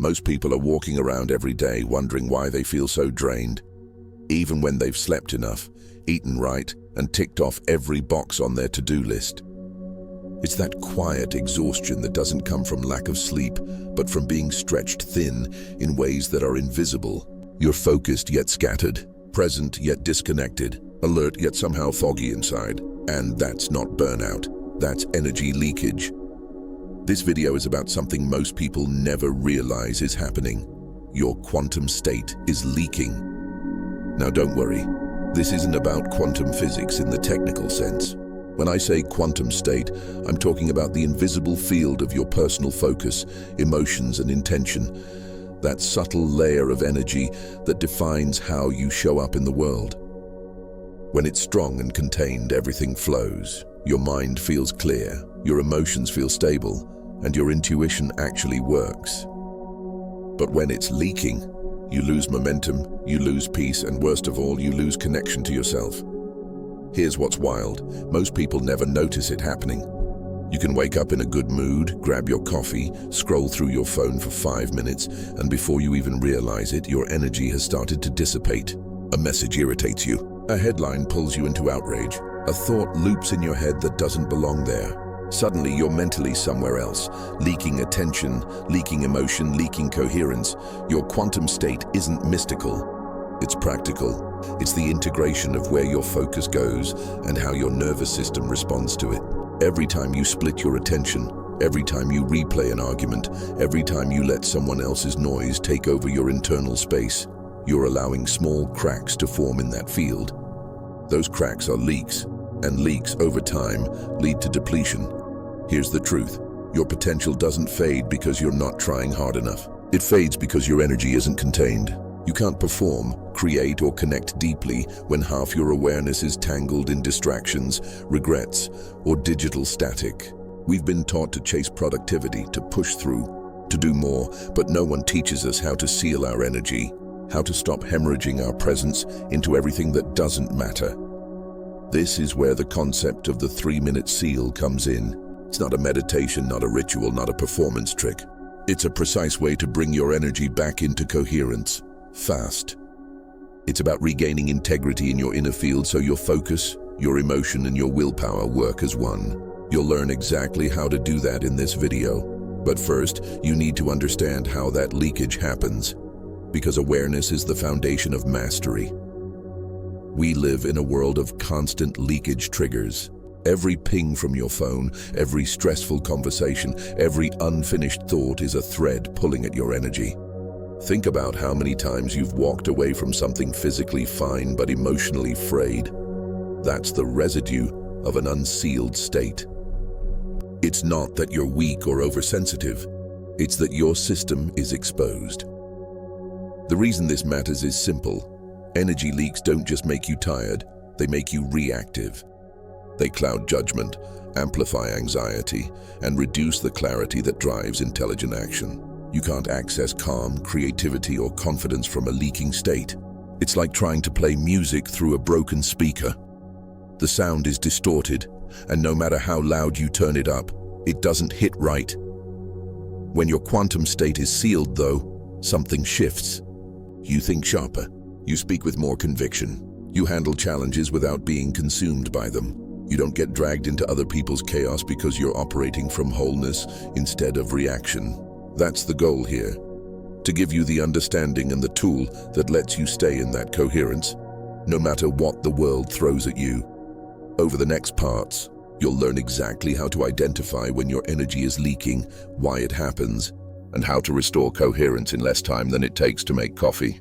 Most people are walking around every day wondering why they feel so drained, even when they've slept enough, eaten right, and ticked off every box on their to-do list. It's that quiet exhaustion that doesn't come from lack of sleep, but from being stretched thin in ways that are invisible. You're focused yet scattered, present yet disconnected, alert yet somehow foggy inside. And that's not burnout, that's energy leakage. This video is about something most people never realize is happening. Your quantum state is leaking. Now don't worry, this isn't about quantum physics in the technical sense. When I say quantum state, I'm talking about the invisible field of your personal focus, emotions, and intention. That subtle layer of energy that defines how you show up in the world. When it's strong and contained, everything flows. Your mind feels clear, your emotions feel stable, and your intuition actually works. But when it's leaking, you lose momentum, you lose peace, and worst of all, you lose connection to yourself. Here's what's wild. Most people never notice it happening. You can wake up in a good mood, grab your coffee, scroll through your phone for 5 minutes, and before you even realize it, your energy has started to dissipate. A message irritates you. A headline pulls you into outrage. A thought loops in your head that doesn't belong there. Suddenly, you're mentally somewhere else, leaking attention, leaking emotion, leaking coherence. Your quantum state isn't mystical. It's practical. It's the integration of where your focus goes and how your nervous system responds to it. Every time you split your attention, every time you replay an argument, every time you let someone else's noise take over your internal space, you're allowing small cracks to form in that field. Those cracks are leaks, and leaks over time lead to depletion. Here's the truth. Your potential doesn't fade because you're not trying hard enough. It fades because your energy isn't contained. You can't perform, create, or connect deeply when half your awareness is tangled in distractions, regrets, or digital static. We've been taught to chase productivity, to push through, to do more, but no one teaches us how to seal our energy, how to stop hemorrhaging our presence into everything that doesn't matter. This is where the concept of the 3-minute seal comes in. It's not a meditation, not a ritual, not a performance trick. It's a precise way to bring your energy back into coherence, fast. It's about regaining integrity in your inner field so your focus, your emotion, and your willpower work as one. You'll learn exactly how to do that in this video. But first, you need to understand how that leakage happens, because awareness is the foundation of mastery. We live in a world of constant leakage triggers. Every ping from your phone, every stressful conversation, every unfinished thought is a thread pulling at your energy. Think about how many times you've walked away from something physically fine but emotionally frayed. That's the residue of an unsealed state. It's not that you're weak or oversensitive. It's that your system is exposed. The reason this matters is simple. Energy leaks don't just make you tired, they make you reactive. They cloud judgment, amplify anxiety, and reduce the clarity that drives intelligent action. You can't access calm, creativity, or confidence from a leaking state. It's like trying to play music through a broken speaker. The sound is distorted, and no matter how loud you turn it up, it doesn't hit right. When your quantum state is sealed, though, something shifts. You think sharper. You speak with more conviction. You handle challenges without being consumed by them. You don't get dragged into other people's chaos because you're operating from wholeness instead of reaction. That's the goal here, to give you the understanding and the tool that lets you stay in that coherence, no matter what the world throws at you. Over the next parts, you'll learn exactly how to identify when your energy is leaking, why it happens, and how to restore coherence in less time than it takes to make coffee.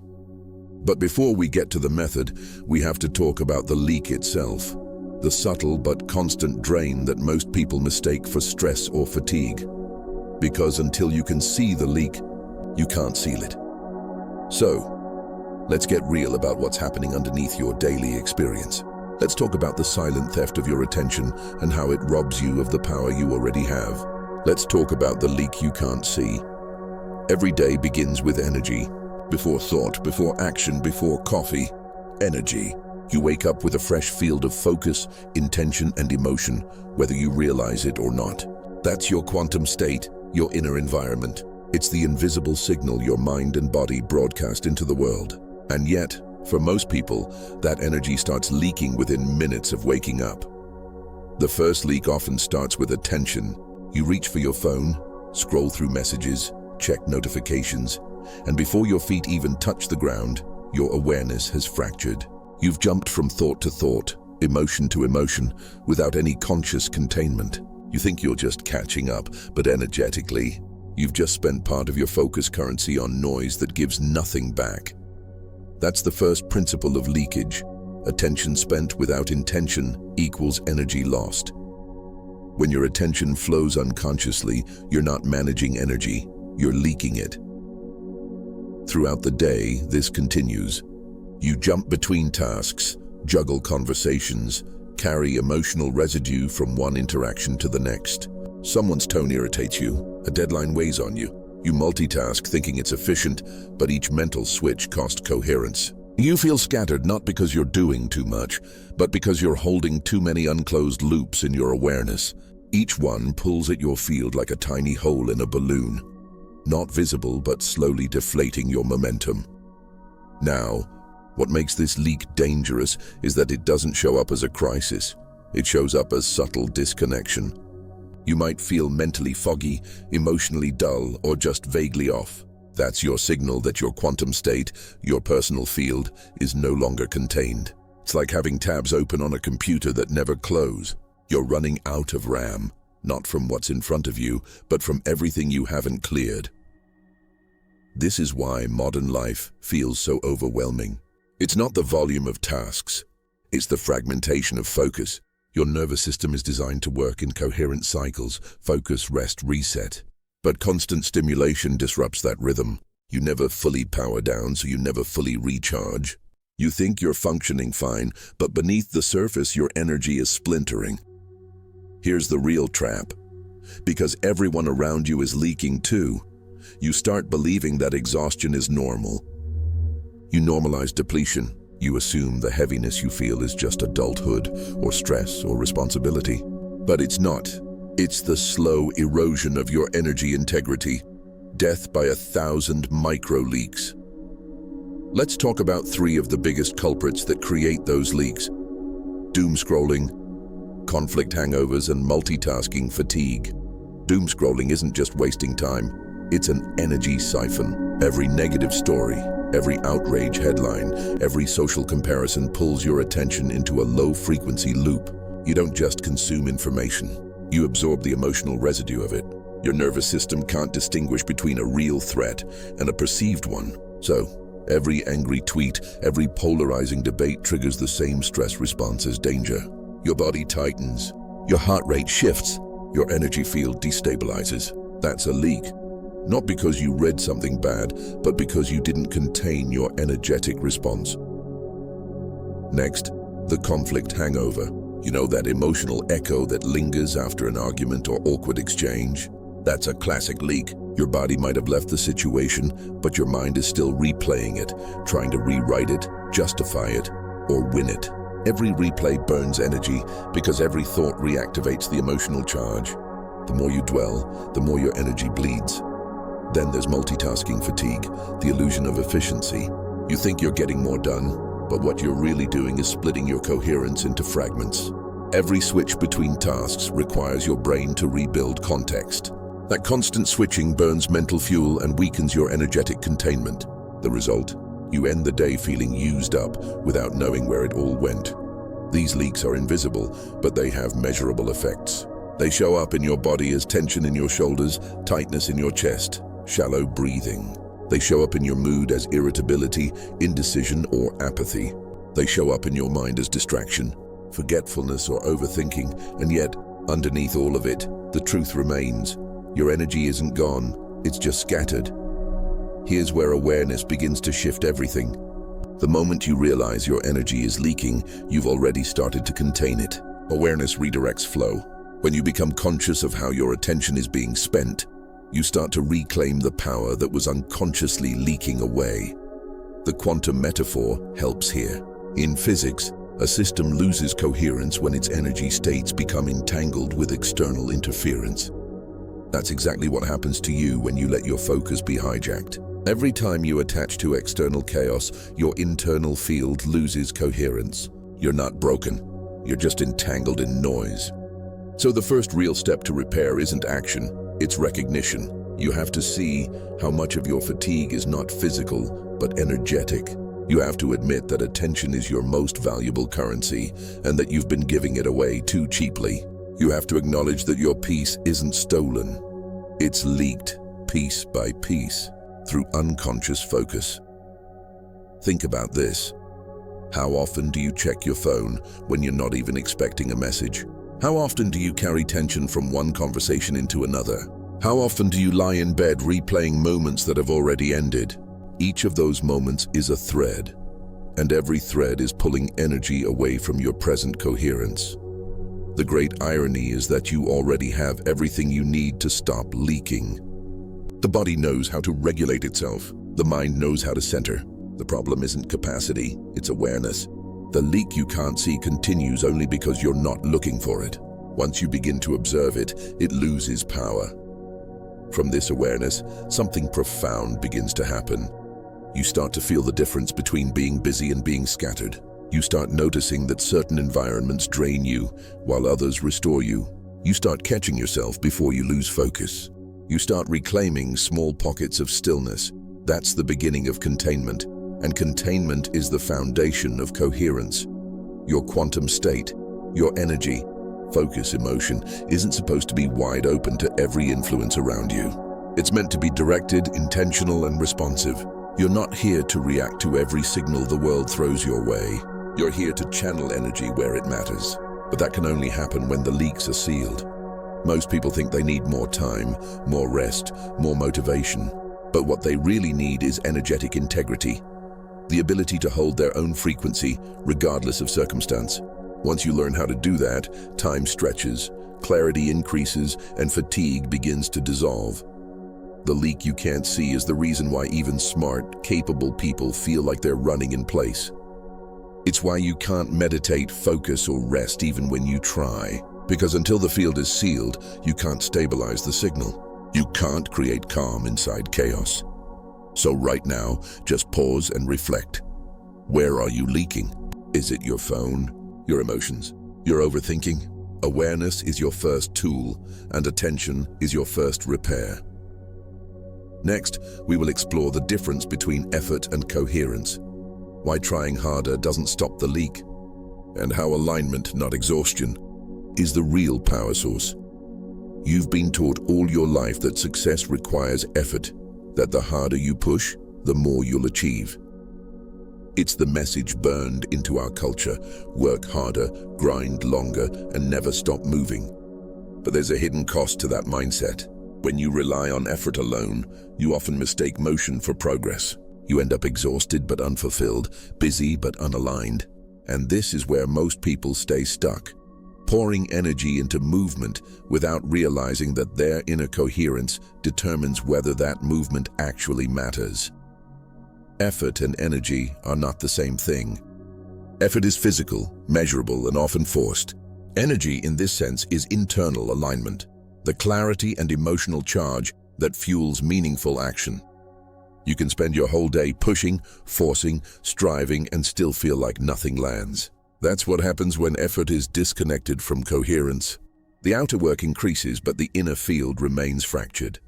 But before we get to the method, we have to talk about the leak itself. The subtle but constant drain that most people mistake for stress or fatigue. Because until you can see the leak, you can't seal it. So, let's get real about what's happening underneath your daily experience. Let's talk about the silent theft of your attention and how it robs you of the power you already have. Let's talk about the leak you can't see. Every day begins with energy. Before thought, before action, before coffee, energy. You wake up with a fresh field of focus, intention, and emotion, whether you realize it or not. That's your quantum state, your inner environment. It's the invisible signal your mind and body broadcast into the world. And yet, for most people, that energy starts leaking within minutes of waking up. The first leak often starts with attention. You reach for your phone, scroll through messages, check notifications, and before your feet even touch the ground, your awareness has fractured. You've jumped from thought to thought, emotion to emotion, without any conscious containment. You think you're just catching up, but energetically, you've just spent part of your focus currency on noise that gives nothing back. That's the first principle of leakage. Attention spent without intention equals energy lost. When your attention flows unconsciously, you're not managing energy, you're leaking it. Throughout the day, this continues. You jump between tasks, juggle conversations, carry emotional residue from one interaction to the next. Someone's tone irritates you, a deadline weighs on you. You multitask thinking it's efficient, but each mental switch costs coherence. You feel scattered not because you're doing too much, but because you're holding too many unclosed loops in your awareness. Each one pulls at your field like a tiny hole in a balloon, not visible but slowly deflating your momentum. Now, what makes this leak dangerous is that it doesn't show up as a crisis. It shows up as subtle disconnection. You might feel mentally foggy, emotionally dull, or just vaguely off. That's your signal that your quantum state, your personal field, is no longer contained. It's like having tabs open on a computer that never close. You're running out of RAM, not from what's in front of you, but from everything you haven't cleared. This is why modern life feels so overwhelming. It's not the volume of tasks, it's the fragmentation of focus. Your nervous system is designed to work in coherent cycles, focus, rest, reset. But constant stimulation disrupts that rhythm. You never fully power down, so you never fully recharge. You think you're functioning fine, but beneath the surface your energy is splintering. Here's the real trap. Because everyone around you is leaking too, you start believing that exhaustion is normal. You normalize depletion. You assume the heaviness you feel is just adulthood, or stress, or responsibility. But it's not. It's the slow erosion of your energy integrity. Death by 1,000 micro-leaks. Let's talk about 3 of the biggest culprits that create those leaks. Doom scrolling, conflict hangovers, and multitasking fatigue. Doom scrolling isn't just wasting time, it's an energy siphon. Every negative story, every outrage headline, every social comparison pulls your attention into a low-frequency loop. You don't just consume information, you absorb the emotional residue of it. Your nervous system can't distinguish between a real threat and a perceived one. So, every angry tweet, every polarizing debate triggers the same stress response as danger. Your body tightens, your heart rate shifts, your energy field destabilizes. That's a leak. Not because you read something bad, but because you didn't contain your energetic response. Next, the conflict hangover. You know, that emotional echo that lingers after an argument or awkward exchange? That's a classic leak. Your body might have left the situation, but your mind is still replaying it, trying to rewrite it, justify it, or win it. Every replay burns energy because every thought reactivates the emotional charge. The more you dwell, the more your energy bleeds. Then there's multitasking fatigue, the illusion of efficiency. You think you're getting more done, but what you're really doing is splitting your coherence into fragments. Every switch between tasks requires your brain to rebuild context. That constant switching burns mental fuel and weakens your energetic containment. The result? You end the day feeling used up without knowing where it all went. These leaks are invisible, but they have measurable effects. They show up in your body as tension in your shoulders, tightness in your chest, shallow breathing. They show up in your mood as irritability, indecision, or apathy. They show up in your mind as distraction, forgetfulness, or overthinking, and yet, underneath all of it, the truth remains. Your energy isn't gone, it's just scattered. Here's where awareness begins to shift everything. The moment you realize your energy is leaking, you've already started to contain it. Awareness redirects flow. When you become conscious of how your attention is being spent, you start to reclaim the power that was unconsciously leaking away. The quantum metaphor helps here. In physics, a system loses coherence when its energy states become entangled with external interference. That's exactly what happens to you when you let your focus be hijacked. Every time you attach to external chaos, your internal field loses coherence. You're not broken. You're just entangled in noise. So the first real step to repair isn't action, it's recognition. You have to see how much of your fatigue is not physical, but energetic. You have to admit that attention is your most valuable currency and that you've been giving it away too cheaply. You have to acknowledge that your peace isn't stolen. It's leaked, piece by piece, through unconscious focus. Think about this. How often do you check your phone when you're not even expecting a message? How often do you carry tension from one conversation into another? How often do you lie in bed replaying moments that have already ended? Each of those moments is a thread, and every thread is pulling energy away from your present coherence. The great irony is that you already have everything you need to stop leaking. The body knows how to regulate itself. The mind knows how to center. The problem isn't capacity, it's awareness. The leak you can't see continues only because you're not looking for it. Once you begin to observe it, it loses power. From this awareness, something profound begins to happen. You start to feel the difference between being busy and being scattered. You start noticing that certain environments drain you, while others restore you. You start catching yourself before you lose focus. You start reclaiming small pockets of stillness. That's the beginning of containment, and containment is the foundation of coherence. Your quantum state, your energy, focus, emotion, isn't supposed to be wide open to every influence around you. It's meant to be directed, intentional, and responsive. You're not here to react to every signal the world throws your way. You're here to channel energy where it matters. But that can only happen when the leaks are sealed. Most people think they need more time, more rest, more motivation. But what they really need is energetic integrity. The ability to hold their own frequency, regardless of circumstance. Once you learn how to do that, time stretches, clarity increases, and fatigue begins to dissolve. The leak you can't see is the reason why even smart, capable people feel like they're running in place. It's why you can't meditate, focus, or rest even when you try. Because until the field is sealed, you can't stabilize the signal. You can't create calm inside chaos. So right now, just pause and reflect. Where are you leaking? Is it your phone, your emotions, your overthinking? Awareness is your first tool, and attention is your first repair. Next, we will explore the difference between effort and coherence, why trying harder doesn't stop the leak, and how alignment, not exhaustion, is the real power source. You've been taught all your life that success requires effort, that the harder you push, the more you'll achieve. It's the message burned into our culture: work harder, grind longer, and never stop moving. But there's a hidden cost to that mindset. When you rely on effort alone, you often mistake motion for progress. You end up exhausted but unfulfilled, busy but unaligned. And this is where most people stay stuck, pouring energy into movement without realizing that their inner coherence determines whether that movement actually matters. Effort and energy are not the same thing. Effort is physical, measurable, and often forced. Energy, in this sense, is internal alignment, the clarity and emotional charge that fuels meaningful action. You can spend your whole day pushing, forcing, striving, and still feel like nothing lands. That's what happens when effort is disconnected from coherence. The outer work increases, but the inner field remains fractured.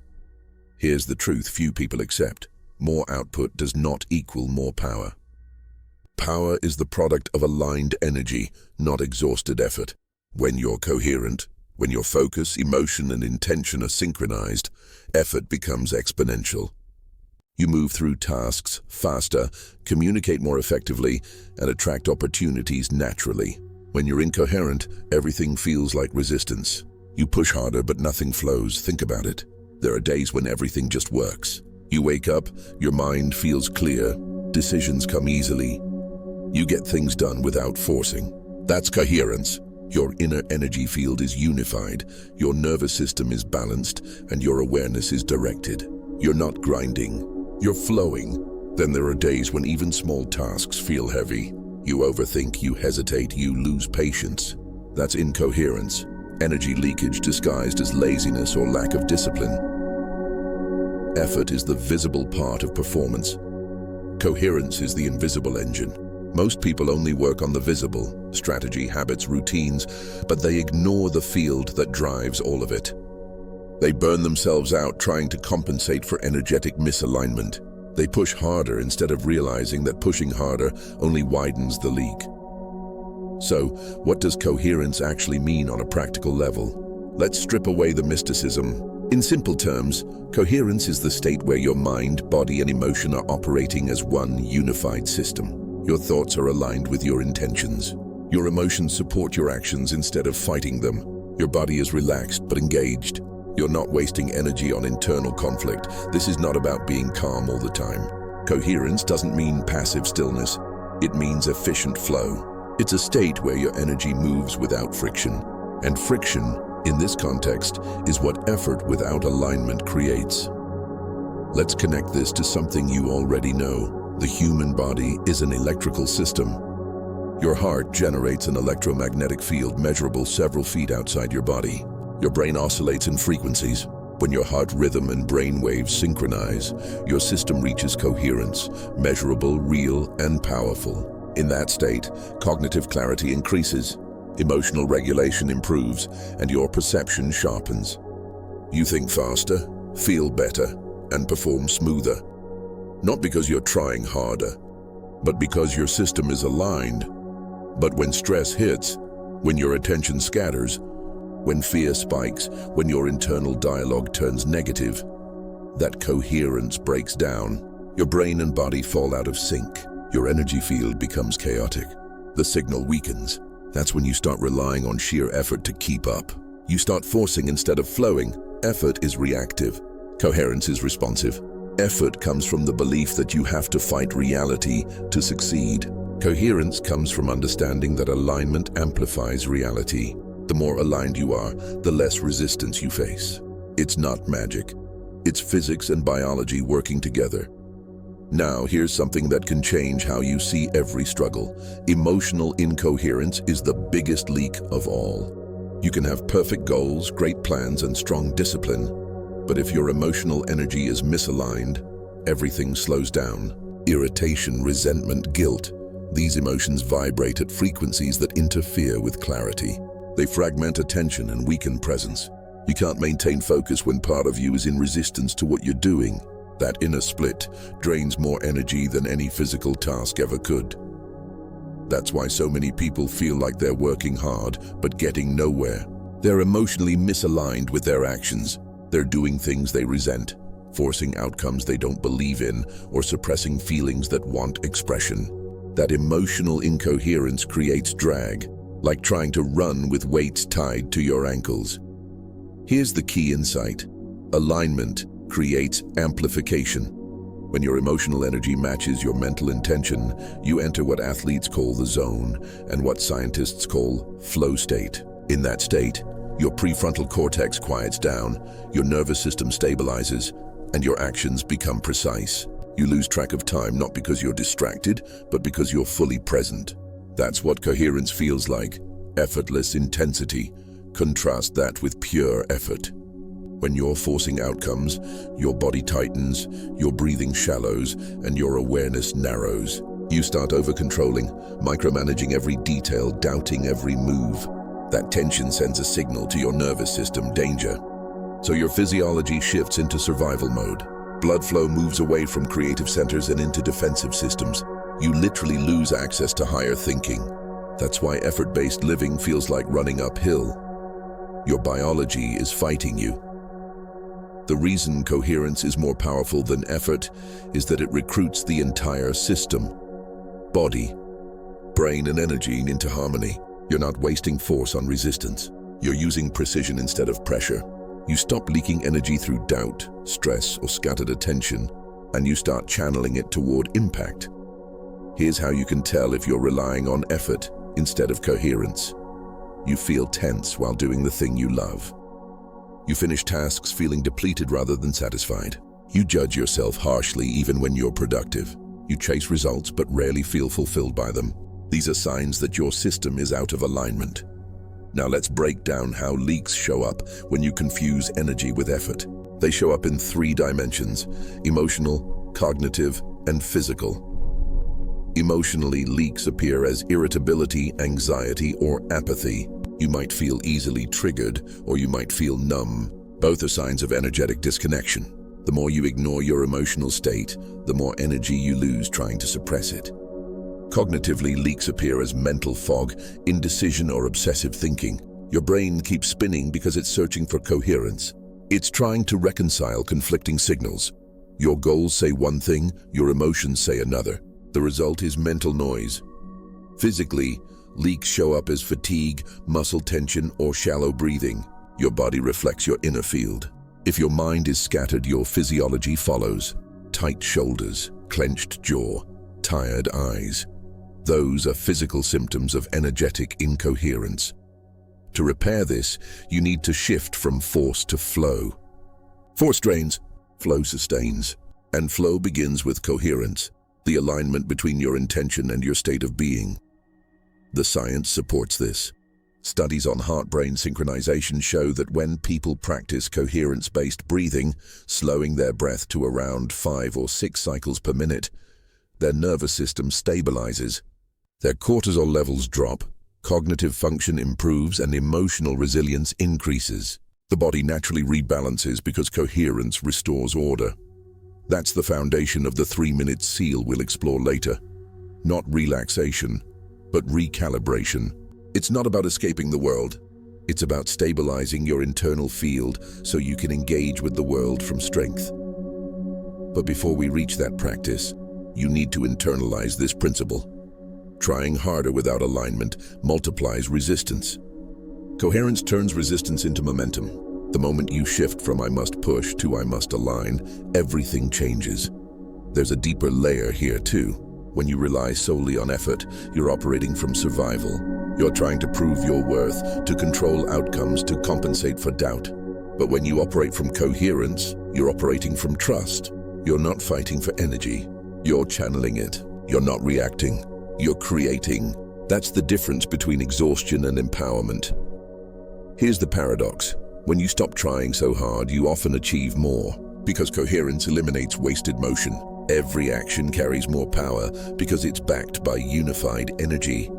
Here's the truth few people accept. More output does not equal more power. Power is the product of aligned energy, not exhausted effort. When you're coherent, when your focus, emotion, and intention are synchronized, effort becomes exponential. You move through tasks faster, communicate more effectively, and attract opportunities naturally. When you're incoherent, everything feels like resistance. You push harder, but nothing flows. Think about it. There are days when everything just works. You wake up, your mind feels clear, decisions come easily. You get things done without forcing. That's coherence. Your inner energy field is unified, your nervous system is balanced, and your awareness is directed. You're not grinding. You're flowing. Then there are days when even small tasks feel heavy. You overthink, you hesitate, you lose patience. That's incoherence. energy leakage disguised as laziness or lack of discipline. Effort is the visible part of performance. Coherence is the invisible engine. Most people only work on the visible, strategy, habits, routines, but they ignore the field that drives all of it. They burn themselves out trying to compensate for energetic misalignment. They push harder instead of realizing that pushing harder only widens the leak. So, what does coherence actually mean on a practical level? Let's strip away the mysticism. In simple terms, coherence is the state where your mind, body, and emotion are operating as one unified system. Your thoughts are aligned with your intentions. Your emotions support your actions instead of fighting them. Your body is relaxed but engaged. You're not wasting energy on internal conflict. This is not about being calm all the time. Coherence doesn't mean passive stillness. It means efficient flow. It's a state where your energy moves without friction. And friction, in this context, is what effort without alignment creates. Let's connect this to something you already know. The human body is an electrical system. Your heart generates an electromagnetic field measurable several feet outside your body. Your brain oscillates in frequencies. When your heart rhythm and brain waves synchronize, your system reaches coherence, measurable, real, and powerful. In that state, cognitive clarity increases, emotional regulation improves, and your perception sharpens. You think faster, feel better, and perform smoother. Not because you're trying harder, but because your system is aligned. But when stress hits, when your attention scatters, when fear spikes, when your internal dialogue turns negative, that coherence breaks down. Your brain and body fall out of sync. Your energy field becomes chaotic. The signal weakens. That's when you start relying on sheer effort to keep up. You start forcing instead of flowing. Effort is reactive. Coherence is responsive. Effort comes from the belief that you have to fight reality to succeed. Coherence comes from understanding that alignment amplifies reality. The more aligned you are, the less resistance you face. It's not magic. It's physics and biology working together. Now, here's something that can change how you see every struggle. Emotional incoherence is the biggest leak of all. You can have perfect goals, great plans, and strong discipline, but if your emotional energy is misaligned, everything slows down. Irritation, resentment, guilt. These emotions vibrate at frequencies that interfere with clarity. They fragment attention and weaken presence. You can't maintain focus when part of you is in resistance to what you're doing. That inner split drains more energy than any physical task ever could. That's why so many people feel like they're working hard, but getting nowhere. They're emotionally misaligned with their actions. They're doing things they resent, forcing outcomes they don't believe in, or suppressing feelings that want expression. That emotional incoherence creates drag, like trying to run with weights tied to your ankles. Here's the key insight. Alignment creates amplification. When your emotional energy matches your mental intention, you enter what athletes call the zone and what scientists call flow state. In that state, your prefrontal cortex quiets down, your nervous system stabilizes, and your actions become precise. You lose track of time not because you're distracted, but because you're fully present. That's what coherence feels like. Effortless intensity. Contrast that with pure effort. When you're forcing outcomes, your body tightens, your breathing shallows, and your awareness narrows. You start over-controlling, micromanaging every detail, doubting every move. That tension sends a signal to your nervous system, danger. So your physiology shifts into survival mode. Blood flow moves away from creative centers and into defensive systems. You literally lose access to higher thinking. That's why effort-based living feels like running uphill. Your biology is fighting you. The reason coherence is more powerful than effort is that it recruits the entire system. Body, brain, and energy into harmony. You're not wasting force on resistance. You're using precision instead of pressure. You stop leaking energy through doubt, stress, or scattered attention, and you start channeling it toward impact. Here's how you can tell if you're relying on effort instead of coherence. You feel tense while doing the thing you love. You finish tasks feeling depleted rather than satisfied. You judge yourself harshly even when you're productive. You chase results but rarely feel fulfilled by them. These are signs that your system is out of alignment. Now let's break down how leaks show up when you confuse energy with effort. They show up in 3 dimensions: emotional, cognitive, and physical. Emotionally, leaks appear as irritability, anxiety, or apathy. You might feel easily triggered, or you might feel numb. Both are signs of energetic disconnection. The more you ignore your emotional state, the more energy you lose trying to suppress it. Cognitively, leaks appear as mental fog, indecision, or obsessive thinking. Your brain keeps spinning because it's searching for coherence. It's trying to reconcile conflicting signals. Your goals say one thing, your emotions say another. The result is mental noise. Physically, leaks show up as fatigue, muscle tension, or shallow breathing. Your body reflects your inner field. If your mind is scattered, your physiology follows. Tight shoulders, clenched jaw, tired eyes. Those are physical symptoms of energetic incoherence. To repair this, you need to shift from force to flow. Force drains, flow sustains, and flow begins with coherence, the alignment between your intention and your state of being. The science supports this. Studies on heart-brain synchronization show that when people practice coherence-based breathing, slowing their breath to around 5 or 6 cycles per minute, their nervous system stabilizes. Their cortisol levels drop, cognitive function improves, and emotional resilience increases. The body naturally rebalances because coherence restores order. That's the foundation of the 3-minute seal we'll explore later. Not relaxation, but recalibration. It's not about escaping the world. It's about stabilizing your internal field so you can engage with the world from strength. But before we reach that practice, you need to internalize this principle. Trying harder without alignment multiplies resistance. Coherence turns resistance into momentum. The moment you shift from "I must push" to "I must align," everything changes. There's a deeper layer here too. When you rely solely on effort, you're operating from survival. You're trying to prove your worth, to control outcomes, to compensate for doubt. But when you operate from coherence, you're operating from trust. You're not fighting for energy. You're channeling it. You're not reacting. You're creating. That's the difference between exhaustion and empowerment. Here's the paradox. When you stop trying so hard, you often achieve more, because coherence eliminates wasted motion. Every action carries more power because it's backed by unified energy.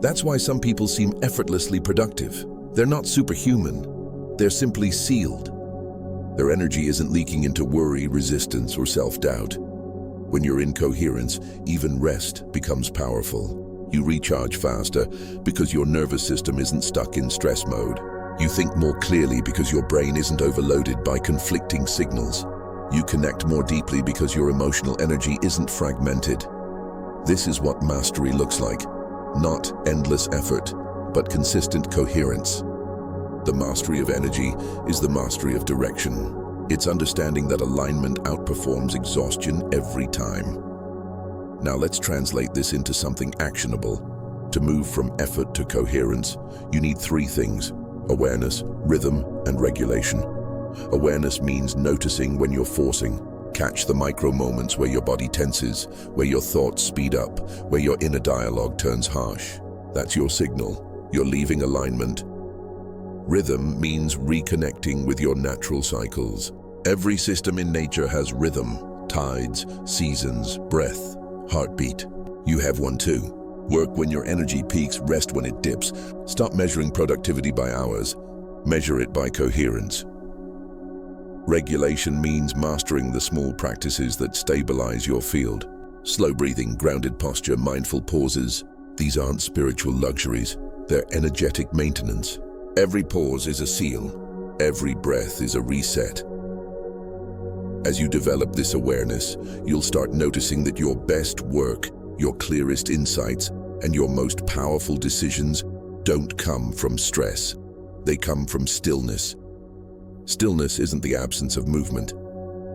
That's why some people seem effortlessly productive. They're not superhuman. They're simply sealed. Their energy isn't leaking into worry, resistance, or self-doubt. When you're in coherence, even rest becomes powerful. You recharge faster because your nervous system isn't stuck in stress mode. You think more clearly because your brain isn't overloaded by conflicting signals. You connect more deeply because your emotional energy isn't fragmented. This is what mastery looks like. Not endless effort, but consistent coherence. The mastery of energy is the mastery of direction. It's understanding that alignment outperforms exhaustion every time. Now let's translate this into something actionable. To move from effort to coherence, you need 3 things: awareness, rhythm, and regulation. Awareness means noticing when you're forcing. Catch the micro moments where your body tenses, where your thoughts speed up, where your inner dialogue turns harsh. That's your signal. You're leaving alignment. Rhythm means reconnecting with your natural cycles. Every system in nature has rhythm: tides, seasons, breath, heartbeat. You have one too. Work when your energy peaks, rest when it dips. Stop measuring productivity by hours. Measure it by coherence. Regulation means mastering the small practices that stabilize your field. Slow breathing, grounded posture, mindful pauses. These aren't spiritual luxuries. They're energetic maintenance. Every pause is a seal. Every breath is a reset. As you develop this awareness, you'll start noticing that your best work, your clearest insights, and your most powerful decisions don't come from stress. They come from stillness. Stillness isn't the absence of movement.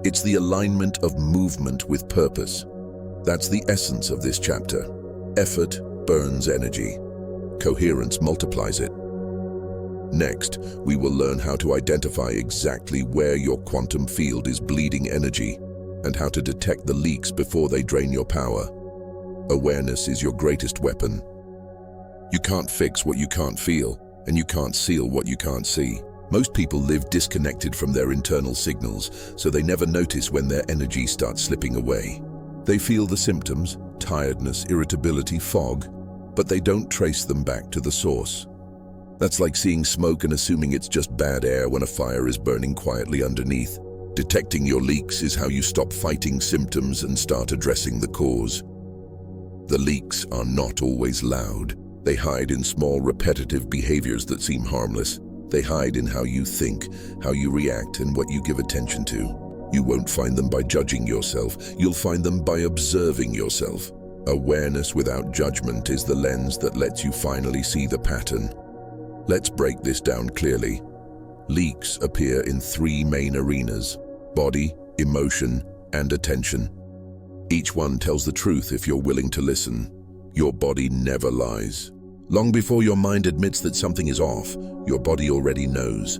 It's the alignment of movement with purpose. That's the essence of this chapter. Effort burns energy. Coherence multiplies it. Next, we will learn how to identify exactly where your quantum field is bleeding energy and how to detect the leaks before they drain your power. Awareness is your greatest weapon. You can't fix what you can't feel. and you can't seal what you can't see. Most people live disconnected from their internal signals, so they never notice when their energy starts slipping away. They feel the symptoms, tiredness, irritability, fog, but they don't trace them back to the source. That's like seeing smoke and assuming it's just bad air when a fire is burning quietly underneath. Detecting your leaks is how you stop fighting symptoms and start addressing the cause. The leaks are not always loud. They hide in small, repetitive behaviors that seem harmless. They hide in how you think, how you react, and what you give attention to. You won't find them by judging yourself. You'll find them by observing yourself. Awareness without judgment is the lens that lets you finally see the pattern. Let's break this down clearly. Leaks appear in three main arenas: body, emotion, and attention. Each one tells the truth if you're willing to listen. Your body never lies. Long before your mind admits that something is off, your body already knows.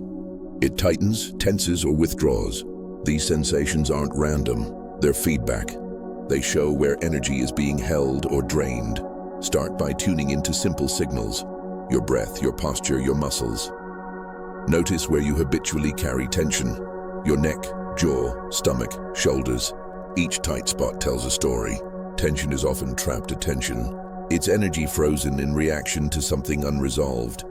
It tightens, tenses, or withdraws. These sensations aren't random. They're feedback. They show where energy is being held or drained. Start by tuning into simple signals: your breath, your posture, your muscles. Notice where you habitually carry tension: your neck, jaw, stomach, shoulders. Each tight spot tells a story. Tension is often trapped attention. It's energy frozen in reaction to something unresolved.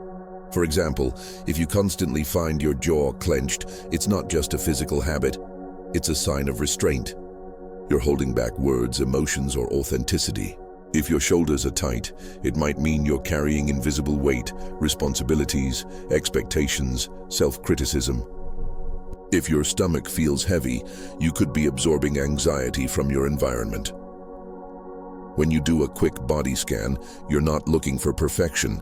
For example, if you constantly find your jaw clenched, it's not just a physical habit, it's a sign of restraint. You're holding back words, emotions, or authenticity. If your shoulders are tight, it might mean you're carrying invisible weight, responsibilities, expectations, self-criticism. If your stomach feels heavy, you could be absorbing anxiety from your environment. When you do a quick body scan, you're not looking for perfection.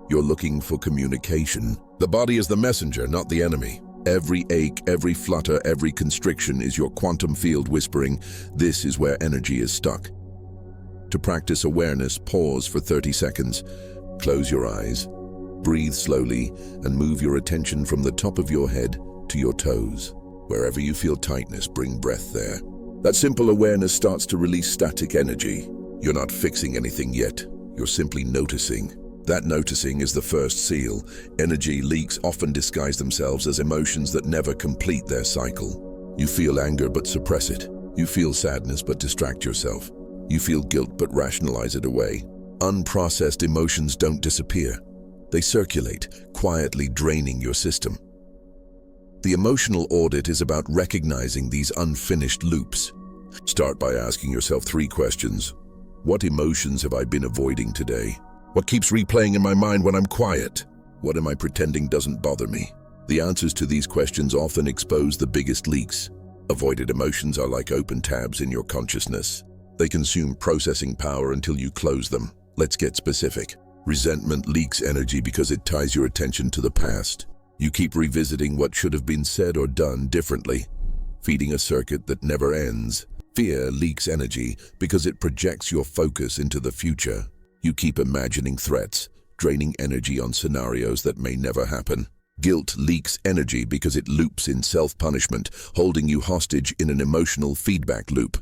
You're looking for communication. The body is the messenger, not the enemy. Every ache, every flutter, every constriction is your quantum field whispering, "This is where energy is stuck." To practice awareness, pause for 30 seconds. Close your eyes, breathe slowly, and move your attention from the top of your head to your toes. Wherever you feel tightness, bring breath there. That simple awareness starts to release static energy. You're not fixing anything yet. You're simply noticing. That noticing is the first seal. Energy leaks often disguise themselves as emotions that never complete their cycle. You feel anger but suppress it. You feel sadness but distract yourself. You feel guilt but rationalize it away. Unprocessed emotions don't disappear. They circulate, quietly draining your system. The emotional audit is about recognizing these unfinished loops. Start by asking yourself 3 questions. What emotions have I been avoiding today? What keeps replaying in my mind when I'm quiet? What am I pretending doesn't bother me? The answers to these questions often expose the biggest leaks. Avoided emotions are like open tabs in your consciousness. They consume processing power until you close them. Let's get specific. Resentment leaks energy because it ties your attention to the past. You keep revisiting what should have been said or done differently, feeding a circuit that never ends. Fear leaks energy because it projects your focus into the future. You keep imagining threats, draining energy on scenarios that may never happen. Guilt leaks energy because it loops in self-punishment, holding you hostage in an emotional feedback loop.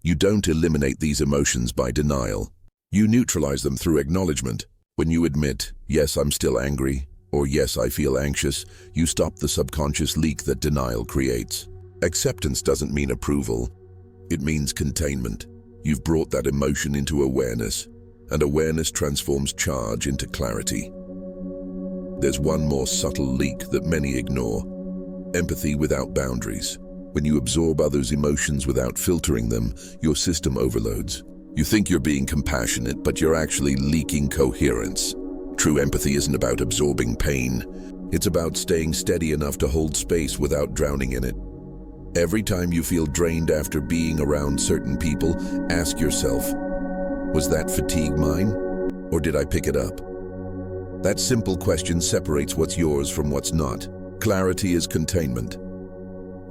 You don't eliminate these emotions by denial. You neutralize them through acknowledgement. When you admit, "Yes, I'm still angry," or "Yes, I feel anxious," you stop the subconscious leak that denial creates. Acceptance doesn't mean approval. It means containment. You've brought that emotion into awareness, and awareness transforms charge into clarity. There's one more subtle leak that many ignore: empathy without boundaries. When you absorb others' emotions without filtering them, your system overloads. You think you're being compassionate, but you're actually leaking coherence. True empathy isn't about absorbing pain. It's about staying steady enough to hold space without drowning in it. Every time you feel drained after being around certain people, ask yourself, was that fatigue mine, or did I pick it up? That simple question separates what's yours from what's not. Clarity is containment.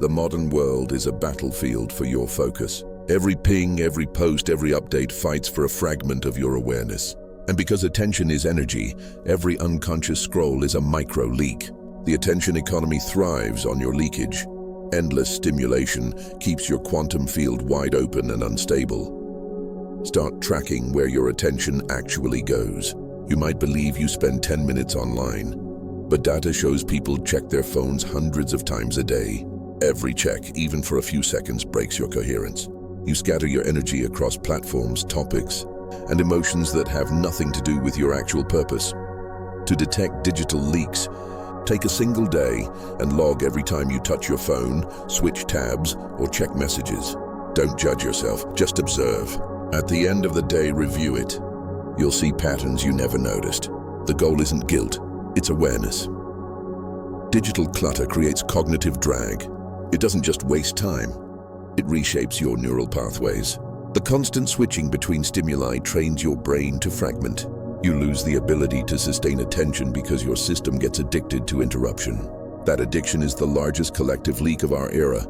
The modern world is a battlefield for your focus. Every ping, every post, every update fights for a fragment of your awareness. And because attention is energy, every unconscious scroll is a micro leak. The attention economy thrives on your leakage. Endless stimulation keeps your quantum field wide open and unstable. Start tracking where your attention actually goes. You might believe you spend 10 minutes online, but data shows people check their phones hundreds of times a day. Every check, even for a few seconds, breaks your coherence. You scatter your energy across platforms, topics, and emotions that have nothing to do with your actual purpose. To detect digital leaks, take a single day and log every time you touch your phone, switch tabs, or check messages. Don't judge yourself, just observe. At the end of the day, review it. You'll see patterns you never noticed. The goal isn't guilt, it's awareness. Digital clutter creates cognitive drag. It doesn't just waste time, it reshapes your neural pathways. The constant switching between stimuli trains your brain to fragment. You lose the ability to sustain attention because your system gets addicted to interruption. That addiction is the largest collective leak of our era.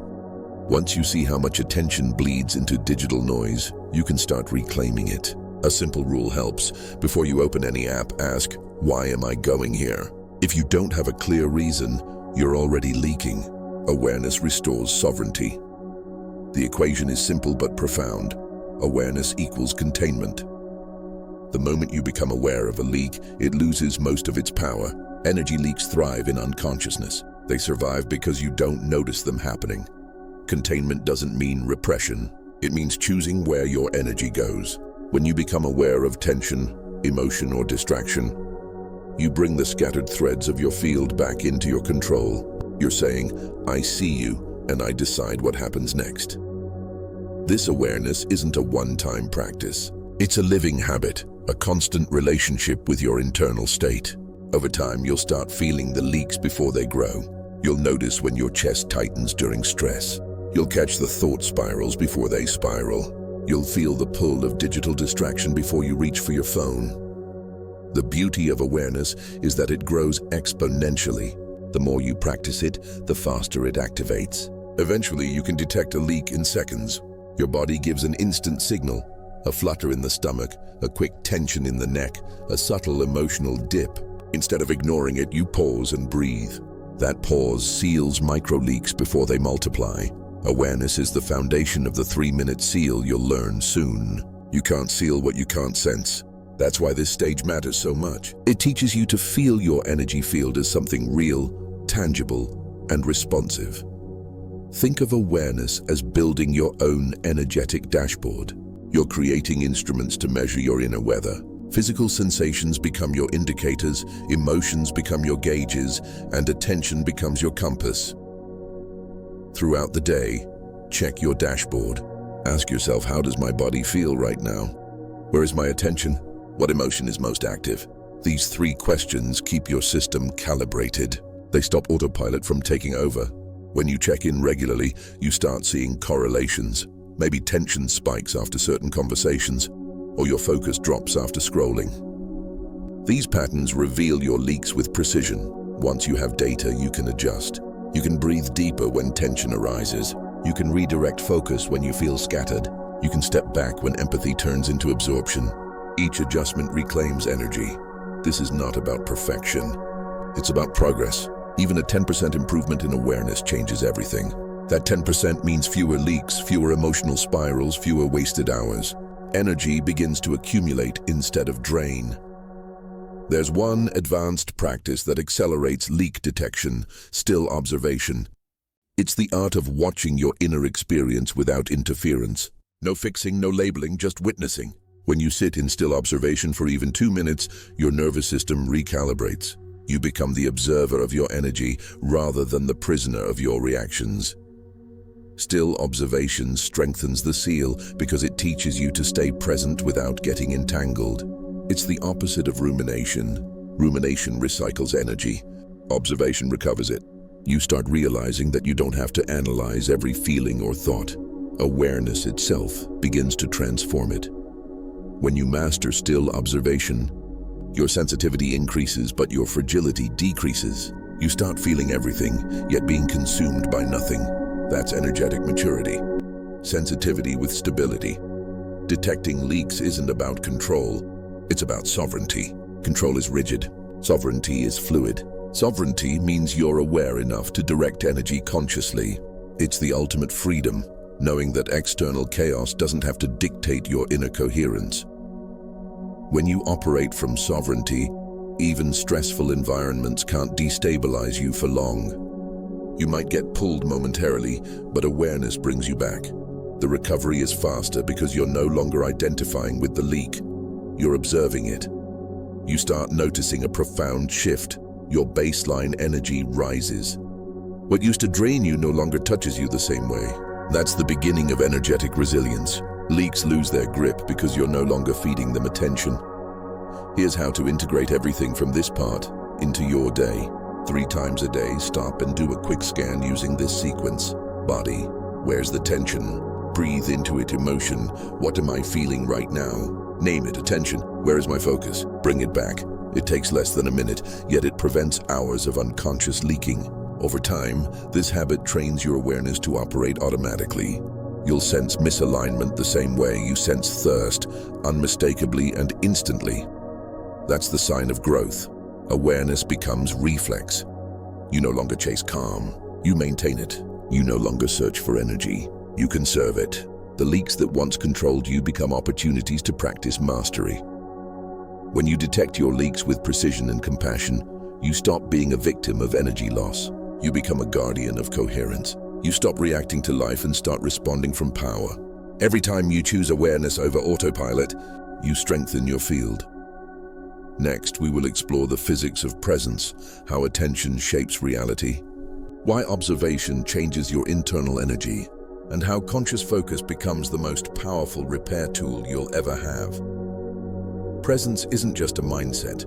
Once you see how much attention bleeds into digital noise, you can start reclaiming it. A simple rule helps. Before you open any app, ask, why am I going here? If you don't have a clear reason, you're already leaking. Awareness restores sovereignty. The equation is simple but profound. Awareness equals containment. The moment you become aware of a leak, it loses most of its power. Energy leaks thrive in unconsciousness. They survive because you don't notice them happening. Containment doesn't mean repression. It means choosing where your energy goes. When you become aware of tension, emotion, or distraction, you bring the scattered threads of your field back into your control. You're saying, I see you, and I decide what happens next. This awareness isn't a one-time practice. It's a living habit, a constant relationship with your internal state. Over time, you'll start feeling the leaks before they grow. You'll notice when your chest tightens during stress. You'll catch the thought spirals before they spiral. You'll feel the pull of digital distraction before you reach for your phone. The beauty of awareness is that it grows exponentially. The more you practice it, the faster it activates. Eventually, you can detect a leak in seconds. Your body gives an instant signal, a flutter in the stomach, a quick tension in the neck, a subtle emotional dip. Instead of ignoring it, you pause and breathe. That pause seals micro-leaks before they multiply. Awareness is the foundation of the 3-minute seal you'll learn soon. You can't seal what you can't sense. That's why this stage matters so much. It teaches you to feel your energy field as something real, tangible, and responsive. Think of awareness as building your own energetic dashboard. You're creating instruments to measure your inner weather. Physical sensations become your indicators, emotions become your gauges, and attention becomes your compass. Throughout the day, check your dashboard. Ask yourself, how does my body feel right now? Where is my attention? What emotion is most active? These 3 questions keep your system calibrated. They stop autopilot from taking over. When you check in regularly, you start seeing correlations. Maybe tension spikes after certain conversations, or your focus drops after scrolling. These patterns reveal your leaks with precision. Once you have data, you can adjust. You can breathe deeper when tension arises. You can redirect focus when you feel scattered. You can step back when empathy turns into absorption. Each adjustment reclaims energy. This is not about perfection. It's about progress. Even a 10% improvement in awareness changes everything. That 10% means fewer leaks, fewer emotional spirals, fewer wasted hours. Energy begins to accumulate instead of drain. There's one advanced practice that accelerates leak detection, still observation. It's the art of watching your inner experience without interference. No fixing, no labeling, just witnessing. When you sit in still observation for even 2 minutes, your nervous system recalibrates. You become the observer of your energy rather than the prisoner of your reactions. Still observation strengthens the seal because it teaches you to stay present without getting entangled. It's the opposite of rumination. Rumination recycles energy. Observation recovers it. You start realizing that you don't have to analyze every feeling or thought. Awareness itself begins to transform it. When you master still observation, your sensitivity increases, but your fragility decreases. You start feeling everything, yet being consumed by nothing. That's energetic maturity. Sensitivity with stability. Detecting leaks isn't about control, it's about sovereignty. Control is rigid. Sovereignty is fluid. Sovereignty means you're aware enough to direct energy consciously. It's the ultimate freedom, knowing that external chaos doesn't have to dictate your inner coherence. When you operate from sovereignty, even stressful environments can't destabilize you for long. You might get pulled momentarily, but awareness brings you back. The recovery is faster because you're no longer identifying with the leak. You're observing it. You start noticing a profound shift. Your baseline energy rises. What used to drain you no longer touches you the same way. That's the beginning of energetic resilience. Leaks lose their grip because you're no longer feeding them attention. Here's how to integrate everything from this part into your day. 3 times a day, stop and do a quick scan using this sequence. Body, where's the tension? Breathe into it. Emotion, what am I feeling right now? Name it. Attention, where is my focus? Bring it back. It takes less than a minute, yet it prevents hours of unconscious leaking. Over time, this habit trains your awareness to operate automatically. You'll sense misalignment the same way you sense thirst, unmistakably and instantly. That's the sign of growth. Awareness becomes reflex. You no longer chase calm, you maintain it. You no longer search for energy, you conserve it. The leaks that once controlled you become opportunities to practice mastery. When you detect your leaks with precision and compassion, you stop being a victim of energy loss. You become a guardian of coherence. You stop reacting to life and start responding from power. Every time you choose awareness over autopilot, you strengthen your field. Next, we will explore the physics of presence, how attention shapes reality, why observation changes your internal energy, and how conscious focus becomes the most powerful repair tool you'll ever have. Presence isn't just a mindset.